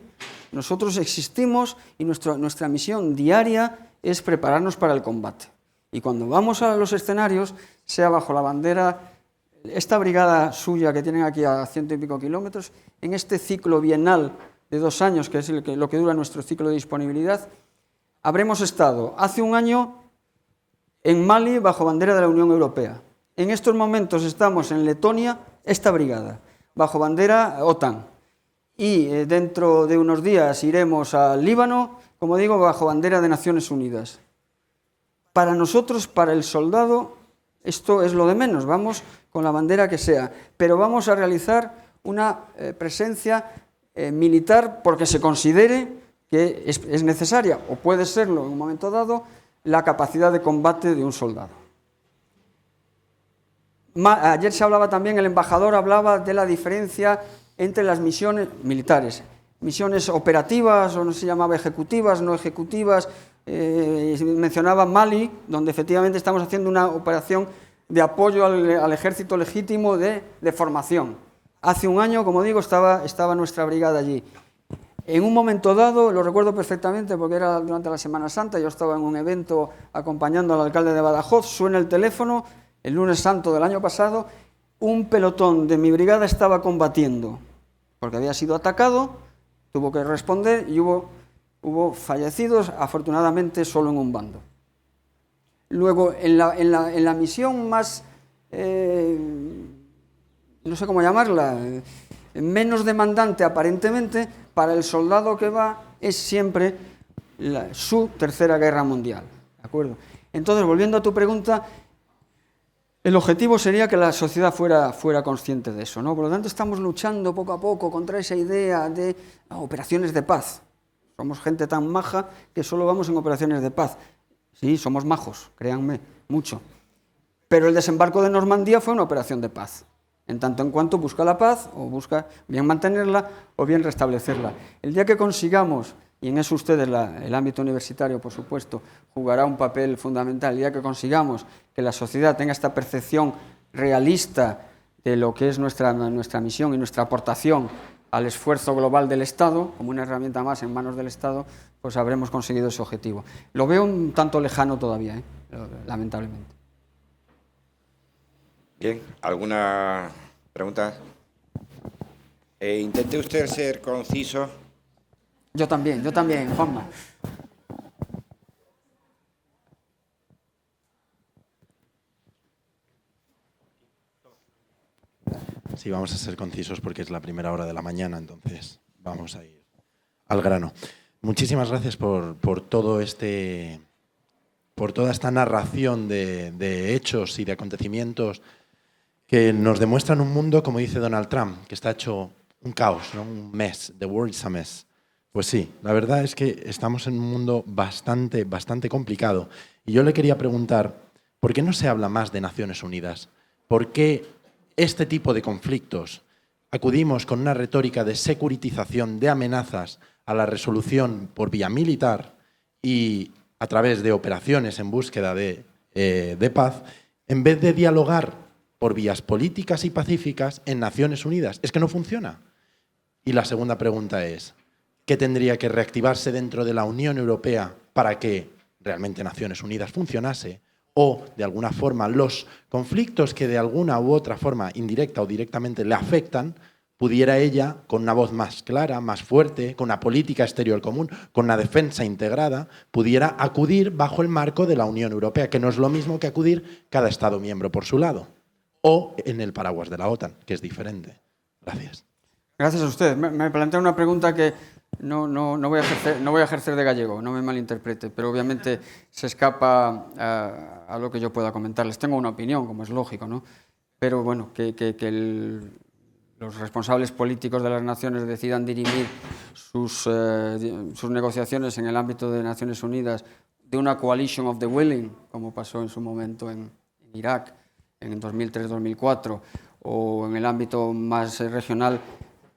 Nosotros existimos y nuestra misión diaria es prepararnos para el combate. Y cuando vamos a los escenarios, sea bajo la bandera, esta brigada suya que tienen aquí a 100 y pico kilómetros, en este ciclo bienal de 2 años, que es lo que dura nuestro ciclo de disponibilidad, habremos estado hace un año en Mali bajo bandera de la Unión Europea. En estos momentos estamos en Letonia, esta brigada, bajo bandera OTAN. Y dentro de unos días iremos al Líbano, como digo, bajo bandera de Naciones Unidas. Para nosotros, para el soldado, esto es lo de menos, vamos con la bandera que sea, pero vamos a realizar una presencia militar porque se considere que es necesaria, o puede serlo en un momento dado, la capacidad de combate de un soldado. Ayer se hablaba también, el embajador hablaba de la diferencia entre las misiones militares, misiones operativas, o no se llamaba ejecutivas, no ejecutivas, mencionaba Mali, donde efectivamente estamos haciendo una operación de apoyo al ejército legítimo de formación. Hace un año, como digo, estaba nuestra brigada allí. En un momento dado, lo recuerdo perfectamente porque era durante la Semana Santa, yo estaba en un evento acompañando al alcalde de Badajoz, suena el teléfono, el lunes santo del año pasado, un pelotón de mi brigada estaba combatiendo, porque había sido atacado, tuvo que responder y hubo fallecidos, afortunadamente solo en un bando. Luego, en la misión más, no sé cómo llamarla, menos demandante aparentemente, para el soldado que va, es siempre su tercera guerra mundial. ¿De acuerdo? Entonces, volviendo a tu pregunta, el objetivo sería que la sociedad fuera consciente de eso, ¿no? Por lo tanto, estamos luchando poco a poco contra esa idea de operaciones de paz. Somos gente tan maja que solo vamos en operaciones de paz. Sí, somos majos, créanme, mucho. Pero el desembarco de Normandía fue una operación de paz. En tanto en cuanto busca la paz, o busca bien mantenerla, o bien restablecerla. El día que consigamos, y en eso ustedes, el ámbito universitario, por supuesto, jugará un papel fundamental, el día que consigamos que la sociedad tenga esta percepción realista de lo que es nuestra misión y nuestra aportación al esfuerzo global del Estado, como una herramienta más en manos del Estado, pues habremos conseguido ese objetivo. Lo veo un tanto lejano todavía, lamentablemente. Bien, ¿alguna pregunta? Intente usted ser conciso. Yo también, Juanma. Sí, vamos a ser concisos porque es la primera hora de la mañana, entonces vamos a ir al grano. Muchísimas gracias por toda esta narración de hechos y de acontecimientos que nos demuestran un mundo, como dice Donald Trump, que está hecho un caos, ¿no? Un mess, the world's a mess. Pues sí, la verdad es que estamos en un mundo bastante complicado. Y yo le quería preguntar, ¿por qué no se habla más de Naciones Unidas? ¿Por qué este tipo de conflictos acudimos con una retórica de securitización, de amenazas a la resolución por vía militar y a través de operaciones en búsqueda de paz, en vez de dialogar por vías políticas y pacíficas en Naciones Unidas? Es que no funciona. Y la segunda pregunta es, ¿qué tendría que reactivarse dentro de la Unión Europea para que realmente Naciones Unidas funcionase? O, de alguna forma, los conflictos que de alguna u otra forma, indirecta o directamente, le afectan, pudiera ella, con una voz más clara, más fuerte, con una política exterior común, con una defensa integrada, pudiera acudir bajo el marco de la Unión Europea, que no es lo mismo que acudir cada Estado miembro por su lado, o en el paraguas de la OTAN, que es diferente. Gracias. Gracias a usted. Me plantea una pregunta que no voy a ejercer de gallego, no me malinterprete, pero obviamente se escapa a lo que yo pueda comentarles. Tengo una opinión, como es lógico, ¿no? Pero bueno, los responsables políticos de las naciones decidan dirimir sus negociaciones en el ámbito de Naciones Unidas de una coalition of the willing, como pasó en su momento en Irak, en 2003-2004, o en el ámbito más regional,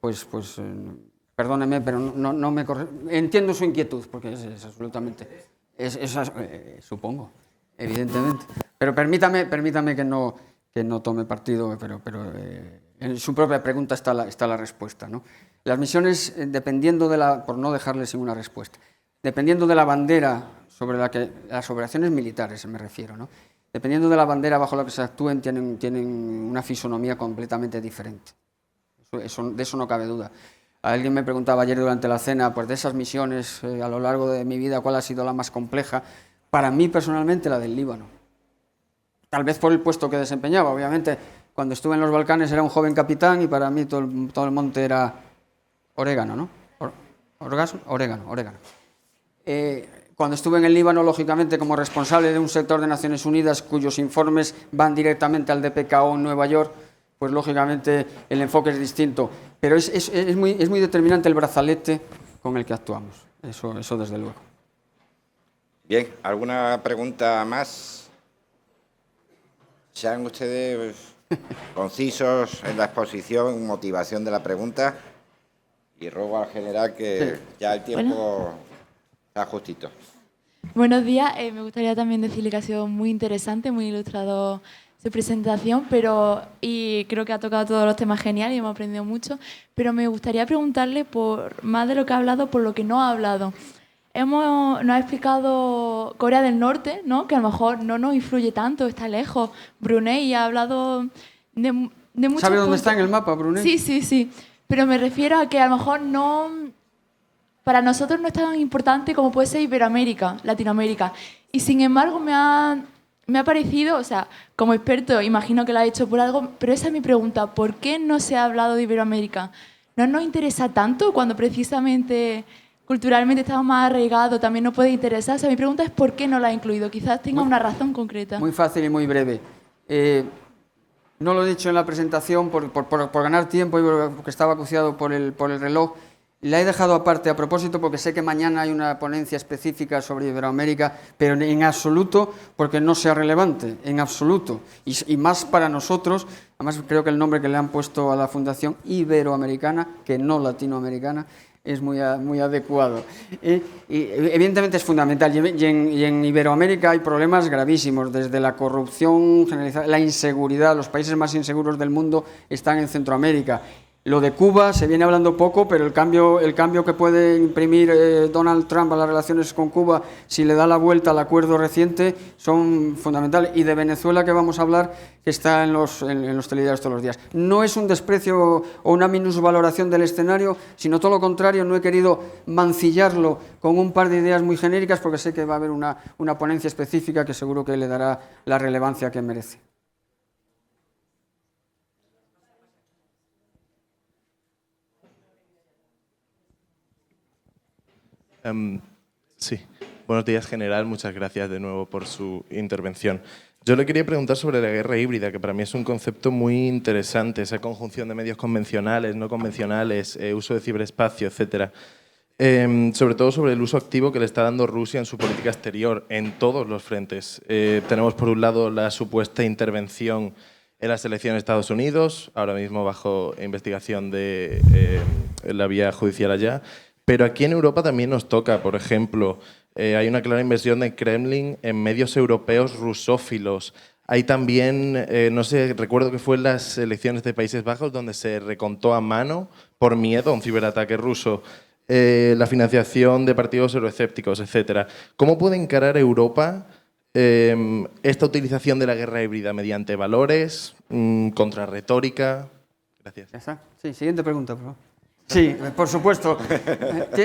pues perdóneme, pero no me entiendo su inquietud, porque es absolutamente, supongo, evidentemente. Pero permítame que no tome partido, pero en su propia pregunta está la respuesta, ¿no? Las misiones, dependiendo por no dejarle sin una respuesta, dependiendo de la bandera sobre la que, las operaciones militares me refiero, ¿no? Dependiendo de la bandera bajo la que se actúen, tienen una fisonomía completamente diferente. De eso no cabe duda. Alguien me preguntaba ayer durante la cena, pues de esas misiones a lo largo de mi vida, ¿cuál ha sido la más compleja? Para mí, personalmente, la del Líbano. Tal vez por el puesto que desempeñaba. Obviamente, cuando estuve en los Balcanes era un joven capitán y para mí todo el monte era orégano, ¿no? Orégano. Cuando estuve en el Líbano, lógicamente, como responsable de un sector de Naciones Unidas cuyos informes van directamente al DPKO en Nueva York, pues lógicamente el enfoque es distinto. Pero es muy determinante el brazalete con el que actuamos. Eso desde luego. Bien, ¿alguna pregunta más? Sean ustedes concisos en la exposición, motivación de la pregunta. Y ruego al general que ya el tiempo está justito. Buenos días. Me gustaría también decirle que ha sido muy interesante, muy ilustrado su presentación, y creo que ha tocado todos los temas genial y hemos aprendido mucho, pero me gustaría preguntarle por más de lo que ha hablado, por lo que no ha hablado. Nos ha explicado Corea del Norte, ¿no? Que a lo mejor no nos influye tanto, está lejos. Brunei ha hablado de muchos ¿Sabe dónde puntos. está en el mapa, Brunei? Sí. Pero me refiero a que a lo mejor no... Para nosotros no es tan importante como puede ser Iberoamérica, Latinoamérica. Y sin embargo me ha parecido, o sea, como experto, imagino que lo ha hecho por algo, pero esa es mi pregunta, ¿por qué no se ha hablado de Iberoamérica? ¿No nos interesa tanto cuando precisamente culturalmente estamos más arraigados, también nos puede interesar? O sea, mi pregunta es ¿por qué no la ha incluido? Quizás tenga una razón concreta. Muy fácil y muy breve. No lo he dicho en la presentación por ganar tiempo y porque estaba acuciado por el reloj. La he dejado aparte a propósito porque sé que mañana hay una ponencia específica sobre Iberoamérica, pero en absoluto porque no sea relevante, en absoluto. Y más para nosotros, además creo que el nombre que le han puesto a la Fundación Iberoamericana, que no latinoamericana, es muy adecuado. Y evidentemente es fundamental. Y en Iberoamérica hay problemas gravísimos, desde la corrupción generalizada, la inseguridad. Los países más inseguros del mundo están en Centroamérica. Lo de Cuba se viene hablando poco, pero el cambio que puede imprimir Donald Trump a las relaciones con Cuba, si le da la vuelta al acuerdo reciente, son fundamentales. Y de Venezuela, que vamos a hablar, que está en los telediarios todos los días. No es un desprecio o una minusvaloración del escenario, sino todo lo contrario. No he querido mancillarlo con un par de ideas muy genéricas, porque sé que va a haber una ponencia específica que seguro que le dará la relevancia que merece. Sí, buenos días, general. Muchas gracias de nuevo por su intervención. Yo le quería preguntar sobre la guerra híbrida, que para mí es un concepto muy interesante, esa conjunción de medios convencionales, no convencionales, uso de ciberespacio, etcétera. Sobre todo sobre el uso activo que le está dando Rusia en su política exterior, en todos los frentes. Tenemos por un lado la supuesta intervención en las elecciones de Estados Unidos, ahora mismo bajo investigación de la vía judicial allá. Pero aquí en Europa también nos toca, por ejemplo, hay una clara inversión del Kremlin en medios europeos rusófilos. Hay también, no sé, recuerdo que fue en las elecciones de Países Bajos donde se recontó a mano, por miedo a un ciberataque ruso, la financiación de partidos euroescépticos, etc. ¿Cómo puede encarar Europa esta utilización de la guerra híbrida mediante valores, contrarretórica? Gracias. ¿Ya está? Sí, siguiente pregunta, por favor. Sí, por supuesto.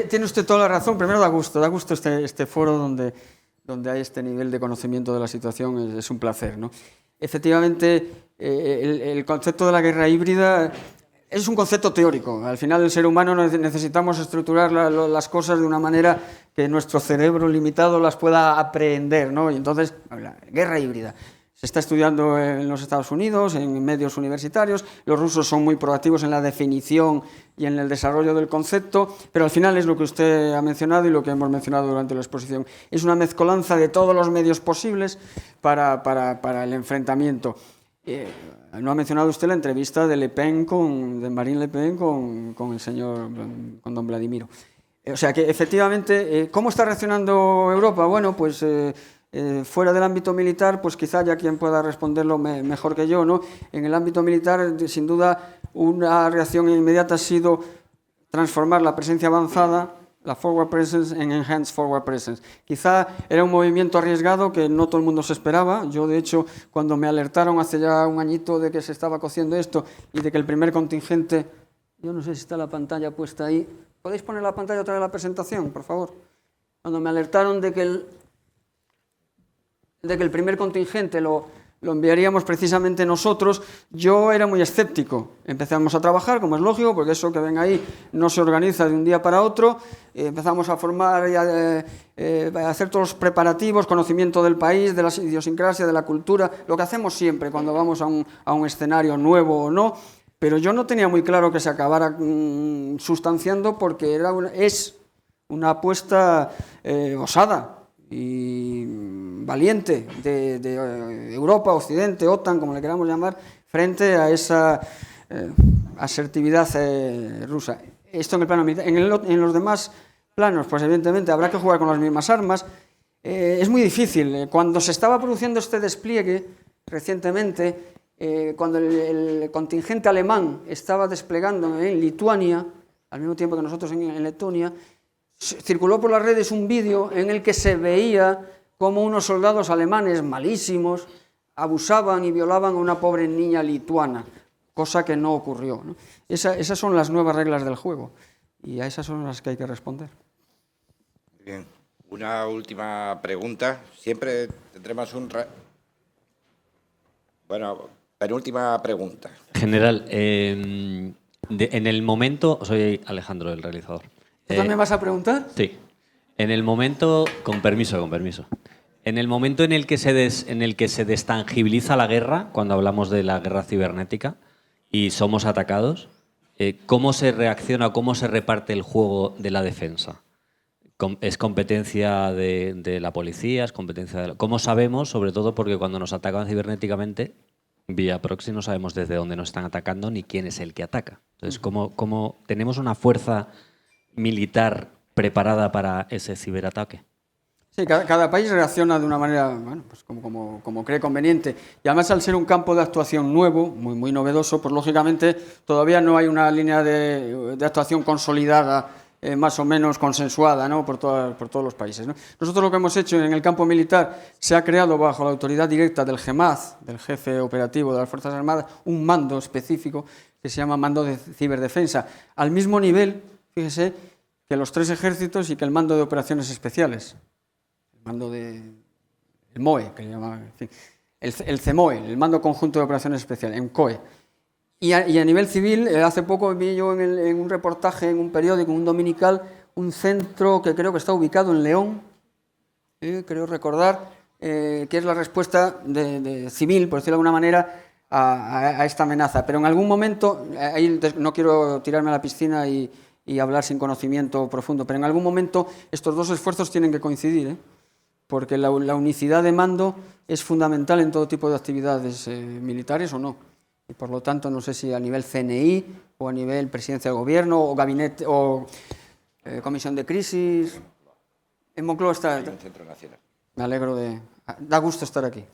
Tiene usted toda la razón. Primero da gusto este foro donde hay este nivel de conocimiento de la situación, es un placer, ¿no? Efectivamente, el concepto de la guerra híbrida es un concepto teórico. Al final, el ser humano necesitamos estructurar las cosas de una manera que nuestro cerebro limitado las pueda aprehender, ¿no? Y entonces, la guerra híbrida. Se está estudiando en los Estados Unidos, en medios universitarios. Los rusos son muy proactivos en la definición y en el desarrollo del concepto, pero al final es lo que usted ha mencionado y lo que hemos mencionado durante la exposición. Es una mezcolanza de todos los medios posibles para el enfrentamiento. No ha mencionado usted la entrevista de Marine Le Pen con don Vladimiro. O sea que, efectivamente, ¿cómo está reaccionando Europa? Bueno, pues fuera del ámbito militar, pues quizá haya quien pueda responderlo mejor que yo, ¿no? En el ámbito militar, sin duda, una reacción inmediata ha sido transformar la presencia avanzada, la forward presence, en enhanced forward presence. Quizá era un movimiento arriesgado que no todo el mundo se esperaba. Yo, de hecho, cuando me alertaron hace ya un añito de que se estaba cociendo esto y de que el primer contingente... Yo no sé si está la pantalla puesta ahí. ¿Podéis poner la pantalla otra vez de la presentación, por favor? Cuando me alertaron de que el primer contingente lo enviaríamos precisamente nosotros, yo era muy escéptico. Empezamos a trabajar, como es lógico, porque eso que ven ahí no se organiza de un día para otro. Empezamos a formar y a hacer todos los preparativos, conocimiento del país, de la idiosincrasia, de la cultura, lo que hacemos siempre cuando vamos a un escenario nuevo o no. Pero yo no tenía muy claro que se acabara sustanciando, porque es una apuesta osada y valiente de Europa, Occidente, OTAN, como le queramos llamar, frente a esa asertividad rusa. Esto en el plano militar. En los demás planos, pues evidentemente habrá que jugar con las mismas armas. Es muy difícil. Cuando se estaba produciendo este despliegue, recientemente, cuando el contingente alemán estaba desplegando en Lituania, al mismo tiempo que nosotros en Letonia, circuló por las redes un vídeo en el que se veía cómo unos soldados alemanes malísimos abusaban y violaban a una pobre niña lituana, cosa que no ocurrió, ¿no? Esas son las nuevas reglas del juego y a esas son las que hay que responder. Bien, una última pregunta. Siempre tendremos penúltima pregunta. General, en el momento... Soy Alejandro, el realizador. ¿Tú también vas a preguntar? Sí. En el momento... Con permiso. En el momento en el que se destangibiliza la guerra, cuando hablamos de la guerra cibernética y somos atacados, ¿cómo se reacciona, cómo se reparte el juego de la defensa? ¿Es competencia de la policía? ¿Es competencia de ¿Cómo sabemos? Sobre todo porque cuando nos atacan cibernéticamente, vía proxy, no sabemos desde dónde nos están atacando ni quién es el que ataca. Entonces, ¿cómo tenemos una fuerza militar preparada para ese ciberataque? Sí, cada país reacciona de una manera, bueno, pues como cree conveniente. Y además, al ser un campo de actuación nuevo, muy novedoso, pues lógicamente todavía no hay una línea de actuación consolidada, más o menos consensuada, ¿no?, por todos los países, ¿no? Nosotros lo que hemos hecho en el campo militar, se ha creado bajo la autoridad directa del GEMAZ, del jefe operativo de las Fuerzas Armadas, un mando específico que se llama Mando de Ciberdefensa, al mismo nivel, fíjese, que los 3 ejércitos y que el Mando de Operaciones Especiales. Mando el MOE, que le llama, en fin, el CEMOE, el Mando Conjunto de Operaciones Especiales, en COE. Y a nivel civil, hace poco vi yo en un reportaje, en un periódico, un dominical, un centro que creo que está ubicado en León, creo recordar, que es la respuesta de civil, por decirlo de alguna manera, a esta amenaza. Pero en algún momento, ahí no quiero tirarme a la piscina y hablar sin conocimiento profundo, pero en algún momento estos 2 esfuerzos tienen que coincidir, porque la unicidad de mando es fundamental en todo tipo de actividades militares o no. Y por lo tanto, no sé si a nivel CNI o a nivel presidencia del gobierno o gabinete o comisión de crisis. En Moncloa está. Hay un centro nacional. Me alegro de. Da gusto estar aquí.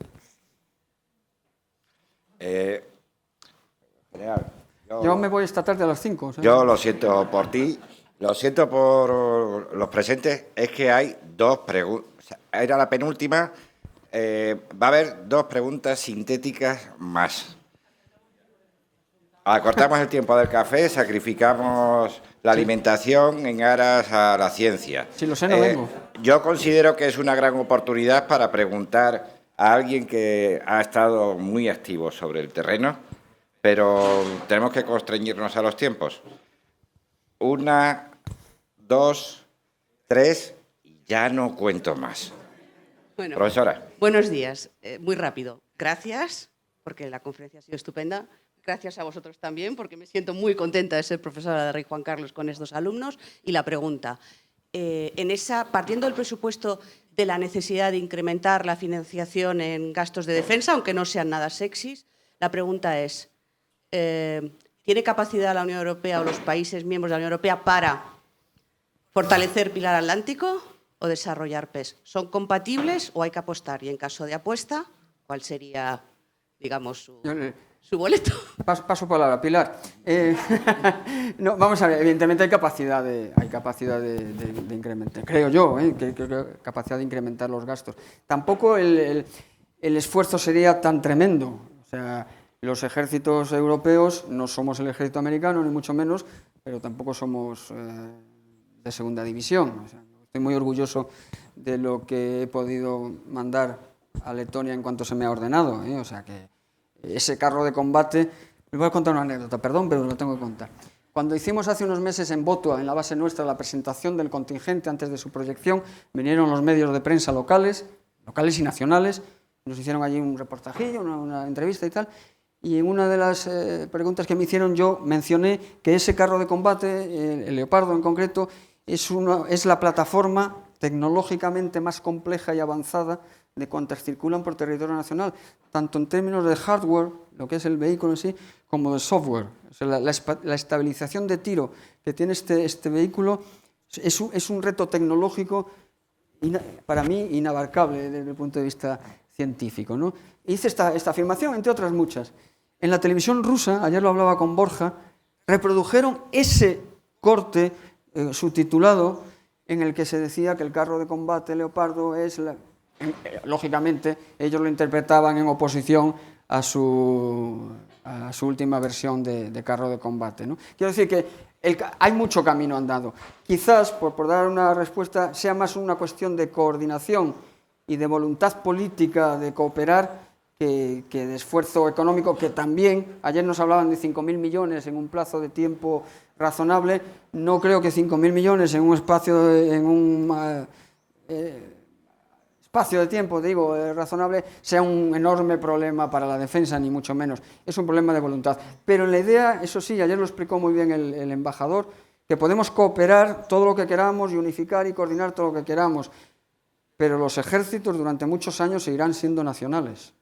General, yo me voy esta tarde a las 5. ¿sabes? Yo lo siento por ti, lo siento por los presentes. Es que hay 2 preguntas. Era la penúltima. Va a haber 2 preguntas sintéticas más. Acortamos el tiempo del café, sacrificamos la alimentación en aras a la ciencia. Si lo sé, no vengo. Yo considero que es una gran oportunidad para preguntar a alguien que ha estado muy activo sobre el terreno, pero tenemos que constreñirnos a los tiempos. 1, 2, 3, y ya no cuento más. Bueno, Profesora. Buenos días. Muy rápido. Gracias, porque la conferencia ha sido estupenda. Gracias a vosotros también, porque me siento muy contenta de ser profesora de Rey Juan Carlos con estos alumnos. Y la pregunta, partiendo del presupuesto de la necesidad de incrementar la financiación en gastos de defensa, aunque no sean nada sexys, la pregunta es, ¿tiene capacidad la Unión Europea o los países miembros de la Unión Europea para fortalecer Pilar Atlántico o desarrollar PES? ¿Son compatibles o hay que apostar? Y en caso de apuesta, ¿cuál sería, digamos, su boleto? Paso palabra, Pilar. No, vamos a ver, evidentemente hay capacidad de incrementar, creo yo, que capacidad de incrementar los gastos. Tampoco el esfuerzo sería tan tremendo. O sea, los ejércitos europeos no somos el ejército americano, ni mucho menos, pero tampoco somos de segunda división. O sea, estoy muy orgulloso de lo que he podido mandar a Letonia en cuanto se me ha ordenado. O sea que ese carro de combate... Les voy a contar una anécdota, perdón, pero lo tengo que contar. Cuando hicimos hace unos meses en Botua, en la base nuestra, la presentación del contingente antes de su proyección, vinieron los medios de prensa locales y nacionales, nos hicieron allí un reportajillo, una entrevista y tal, y en una de las preguntas que me hicieron yo mencioné que ese carro de combate, el Leopardo en concreto, es la plataforma tecnológicamente más compleja y avanzada de cuantas circulan por territorio nacional, tanto en términos de hardware, lo que es el vehículo en sí, como de software. O sea, la estabilización de tiro que tiene este vehículo es un reto tecnológico para mí inabarcable desde el punto de vista científico, ¿no? Hice esta afirmación, entre otras muchas. En la televisión rusa, ayer lo hablaba con Borja, reprodujeron ese corte subtitulado en el que se decía que el carro de combate Leopardo es... Lógicamente, ellos lo interpretaban en oposición a su última versión de carro de combate, ¿no? Quiero decir que hay mucho camino andado. Quizás, por dar una respuesta, sea más una cuestión de coordinación y de voluntad política de cooperar que de esfuerzo económico, que también, ayer nos hablaban de 5.000 millones en un plazo de tiempo razonable. No creo que 5.000 millones en un espacio, espacio de tiempo, digo, razonable, sea un enorme problema para la defensa, ni mucho menos. Es un problema de voluntad. Pero en la idea, eso sí, ayer lo explicó muy bien el embajador, que podemos cooperar todo lo que queramos y unificar y coordinar todo lo que queramos, pero los ejércitos durante muchos años seguirán siendo nacionales.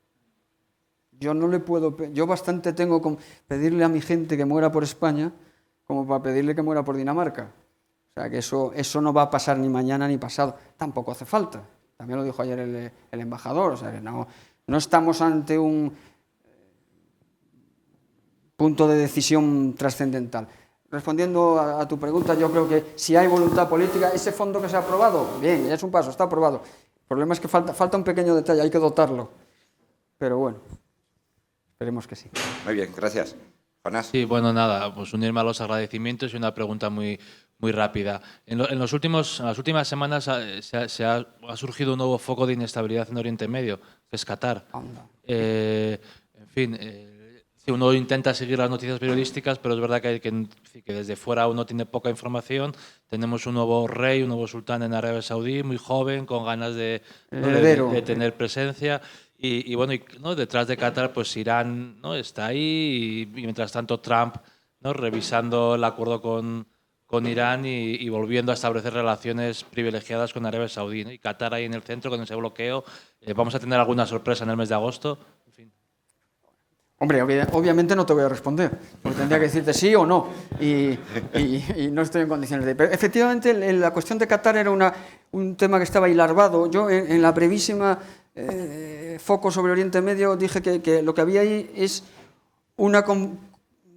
Yo no le puedo, yo bastante tengo con pedirle a mi gente que muera por España como para pedirle que muera por Dinamarca. O sea, que eso no va a pasar ni mañana ni pasado. Tampoco hace falta. También lo dijo ayer el embajador. O sea, que no estamos ante un punto de decisión trascendental. Respondiendo a tu pregunta, yo creo que si hay voluntad política, ese fondo que se ha aprobado, bien, ya es un paso, está aprobado. El problema es que falta un pequeño detalle, hay que dotarlo. Pero bueno, esperemos que sí. Muy bien, gracias. Jonás. Sí, bueno, nada, pues unirme a los agradecimientos y una pregunta muy rápida. En las últimas semanas ha surgido un nuevo foco de inestabilidad en Oriente Medio, que es Qatar. En fin, si uno intenta seguir las noticias periodísticas, pero es verdad que desde fuera uno tiene poca información. Tenemos un nuevo rey, un nuevo sultán en Arabia Saudí, muy joven, con ganas de tener presencia. Y bueno, ¿no? Detrás de Qatar, pues Irán, ¿no? Está ahí y mientras tanto Trump, ¿no? Revisando el acuerdo con Irán y volviendo a establecer relaciones privilegiadas con Arabia Saudí, ¿no? Y Qatar ahí en el centro con ese bloqueo. ¿Vamos a tener alguna sorpresa en el mes de agosto? En fin. Hombre, obviamente no te voy a responder, porque tendría que decirte sí o no, y no estoy en condiciones de... Pero efectivamente, la cuestión de Qatar era un tema que estaba ahí larvado. Yo, en la brevísima foco sobre Oriente Medio, dije que lo que había ahí es una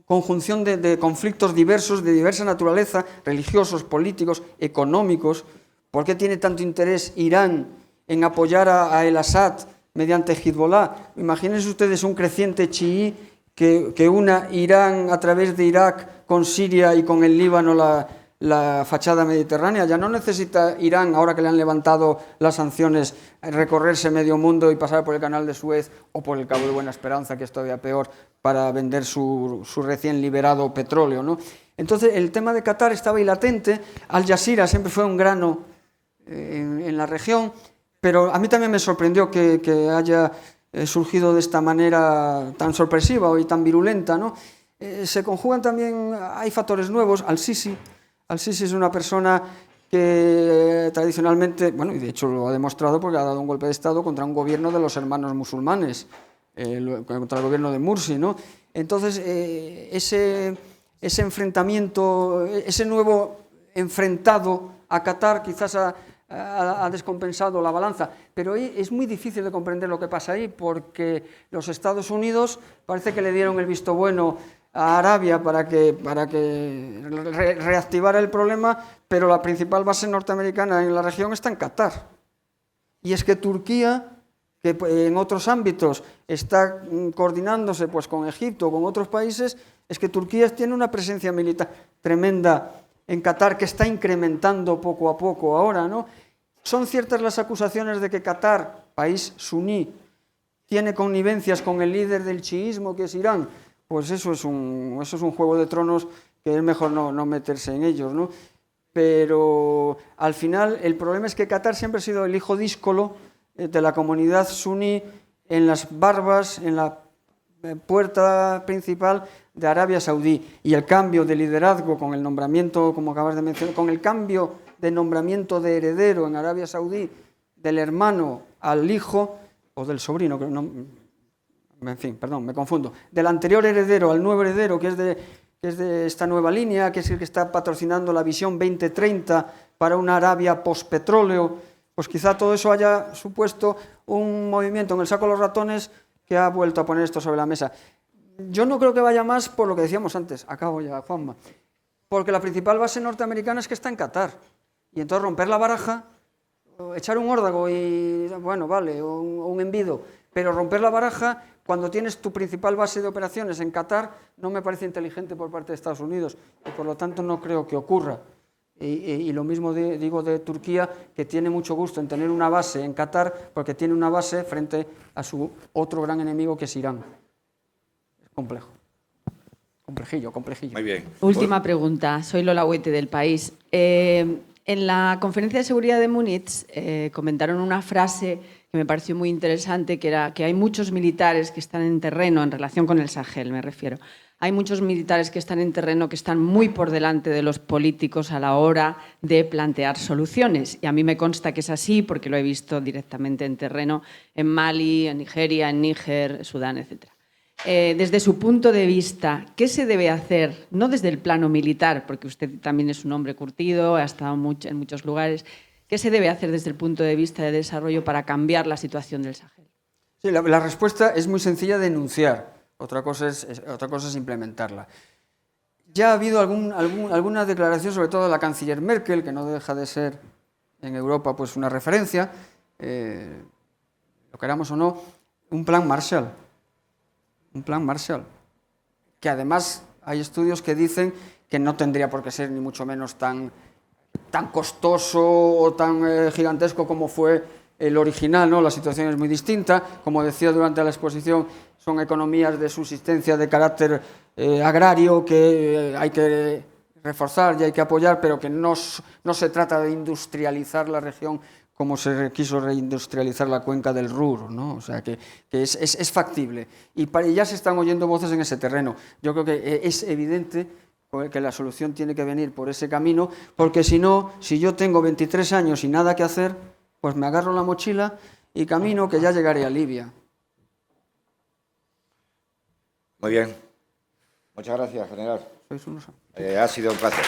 conjunción de conflictos diversos, de diversa naturaleza, religiosos, políticos, económicos. ¿Por qué tiene tanto interés Irán en apoyar a el Assad mediante Hezbollah? Imagínense ustedes un creciente chií que una Irán a través de Irak con Siria y con el Líbano la fachada mediterránea. Ya no necesita Irán, ahora que le han levantado las sanciones, recorrerse medio mundo y pasar por el canal de Suez o por el Cabo de Buena Esperanza, que es todavía peor, para vender su recién liberado petróleo, ¿no? Entonces, el tema de Qatar estaba ahí latente. Al Jazeera siempre fue un grano en la región, pero a mí también me sorprendió que haya surgido de esta manera tan sorpresiva y tan virulenta, ¿no? Se conjugan también, hay factores nuevos. Al-Sisi es una persona que tradicionalmente, bueno, y de hecho lo ha demostrado porque ha dado un golpe de Estado contra un gobierno de los hermanos musulmanes, contra el gobierno de Mursi, ¿no? Entonces, ese enfrentamiento, ese nuevo enfrentado a Qatar quizás ha descompensado la balanza, pero es muy difícil de comprender lo que pasa ahí, porque los Estados Unidos parece que le dieron el visto bueno a Arabia para que reactivara el problema, pero la principal base norteamericana en la región está en Qatar. Y es que Turquía, que en otros ámbitos está coordinándose pues con Egipto o con otros países, es que Turquía tiene una presencia militar tremenda en Qatar que está incrementando poco a poco ahora, ¿no? Son ciertas las acusaciones de que Qatar, país suní, tiene connivencias con el líder del chiismo, que es Irán. Pues eso es un juego de tronos que es mejor no meterse en ellos, ¿no? Pero al final el problema es que Qatar siempre ha sido el hijo díscolo de la comunidad suní en las barbas, en la puerta principal de Arabia Saudí. Y el cambio de liderazgo con el nombramiento, como acabas de mencionar, con el cambio de nombramiento de heredero en Arabia Saudí del hermano al hijo, o del sobrino, que no, en fin, perdón, me confundo, del anterior heredero al nuevo heredero, que es de esta nueva línea, que es el que está patrocinando la visión 2030 para una Arabia postpetróleo, pues quizá todo eso haya supuesto un movimiento en el saco de los ratones que ha vuelto a poner esto sobre la mesa. Yo no creo que vaya más por lo que decíamos antes, acabo ya, Juanma, porque la principal base norteamericana es que está en Qatar, y entonces romper la baraja, echar un órdago y, bueno, vale, o un envido, pero romper la baraja cuando tienes tu principal base de operaciones en Qatar no me parece inteligente por parte de Estados Unidos, y por lo tanto no creo que ocurra. Y lo mismo digo de Turquía, que tiene mucho gusto en tener una base en Qatar, porque tiene una base frente a su otro gran enemigo, que es Irán. Es complejo. Complejillo. Muy bien. Última pregunta. Soy Lola Huete, del País. En la conferencia de seguridad de Múnich comentaron una frase que me pareció muy interesante, que era que hay muchos militares que están en terreno, en relación con el Sahel me refiero, hay muchos militares que están en terreno que están muy por delante de los políticos a la hora de plantear soluciones. Y a mí me consta que es así porque lo he visto directamente en terreno en Mali, en Nigeria, en Níger, Sudán, etc. Desde su punto de vista, ¿qué se debe hacer? No desde el plano militar, porque usted también es un hombre curtido, ha estado en muchos lugares. ¿Qué se debe hacer desde el punto de vista de desarrollo para cambiar la situación del Sahel? Sí, la respuesta es muy sencilla de enunciar. Otra cosa es implementarla. Ya ha habido alguna declaración, sobre todo de la canciller Merkel, que no deja de ser en Europa pues una referencia, lo queramos o no, un plan Marshall. Un plan Marshall, que además hay estudios que dicen que no tendría por qué ser ni mucho menos tan costoso o tan gigantesco como fue el original, ¿no? La situación es muy distinta. Como decía durante la exposición, son economías de subsistencia de carácter agrario que hay que reforzar y hay que apoyar, pero que no se trata de industrializar la región como se quiso reindustrializar la cuenca del Ruhr, ¿no? O sea, que es factible. Y ya se están oyendo voces en ese terreno. Yo creo que es evidente que la solución tiene que venir por ese camino, porque si no, si yo tengo 23 años y nada que hacer, pues me agarro la mochila y camino, que ya llegaré a Libia. Muy bien. Muchas gracias, general. Sois unos... Ha sido un placer.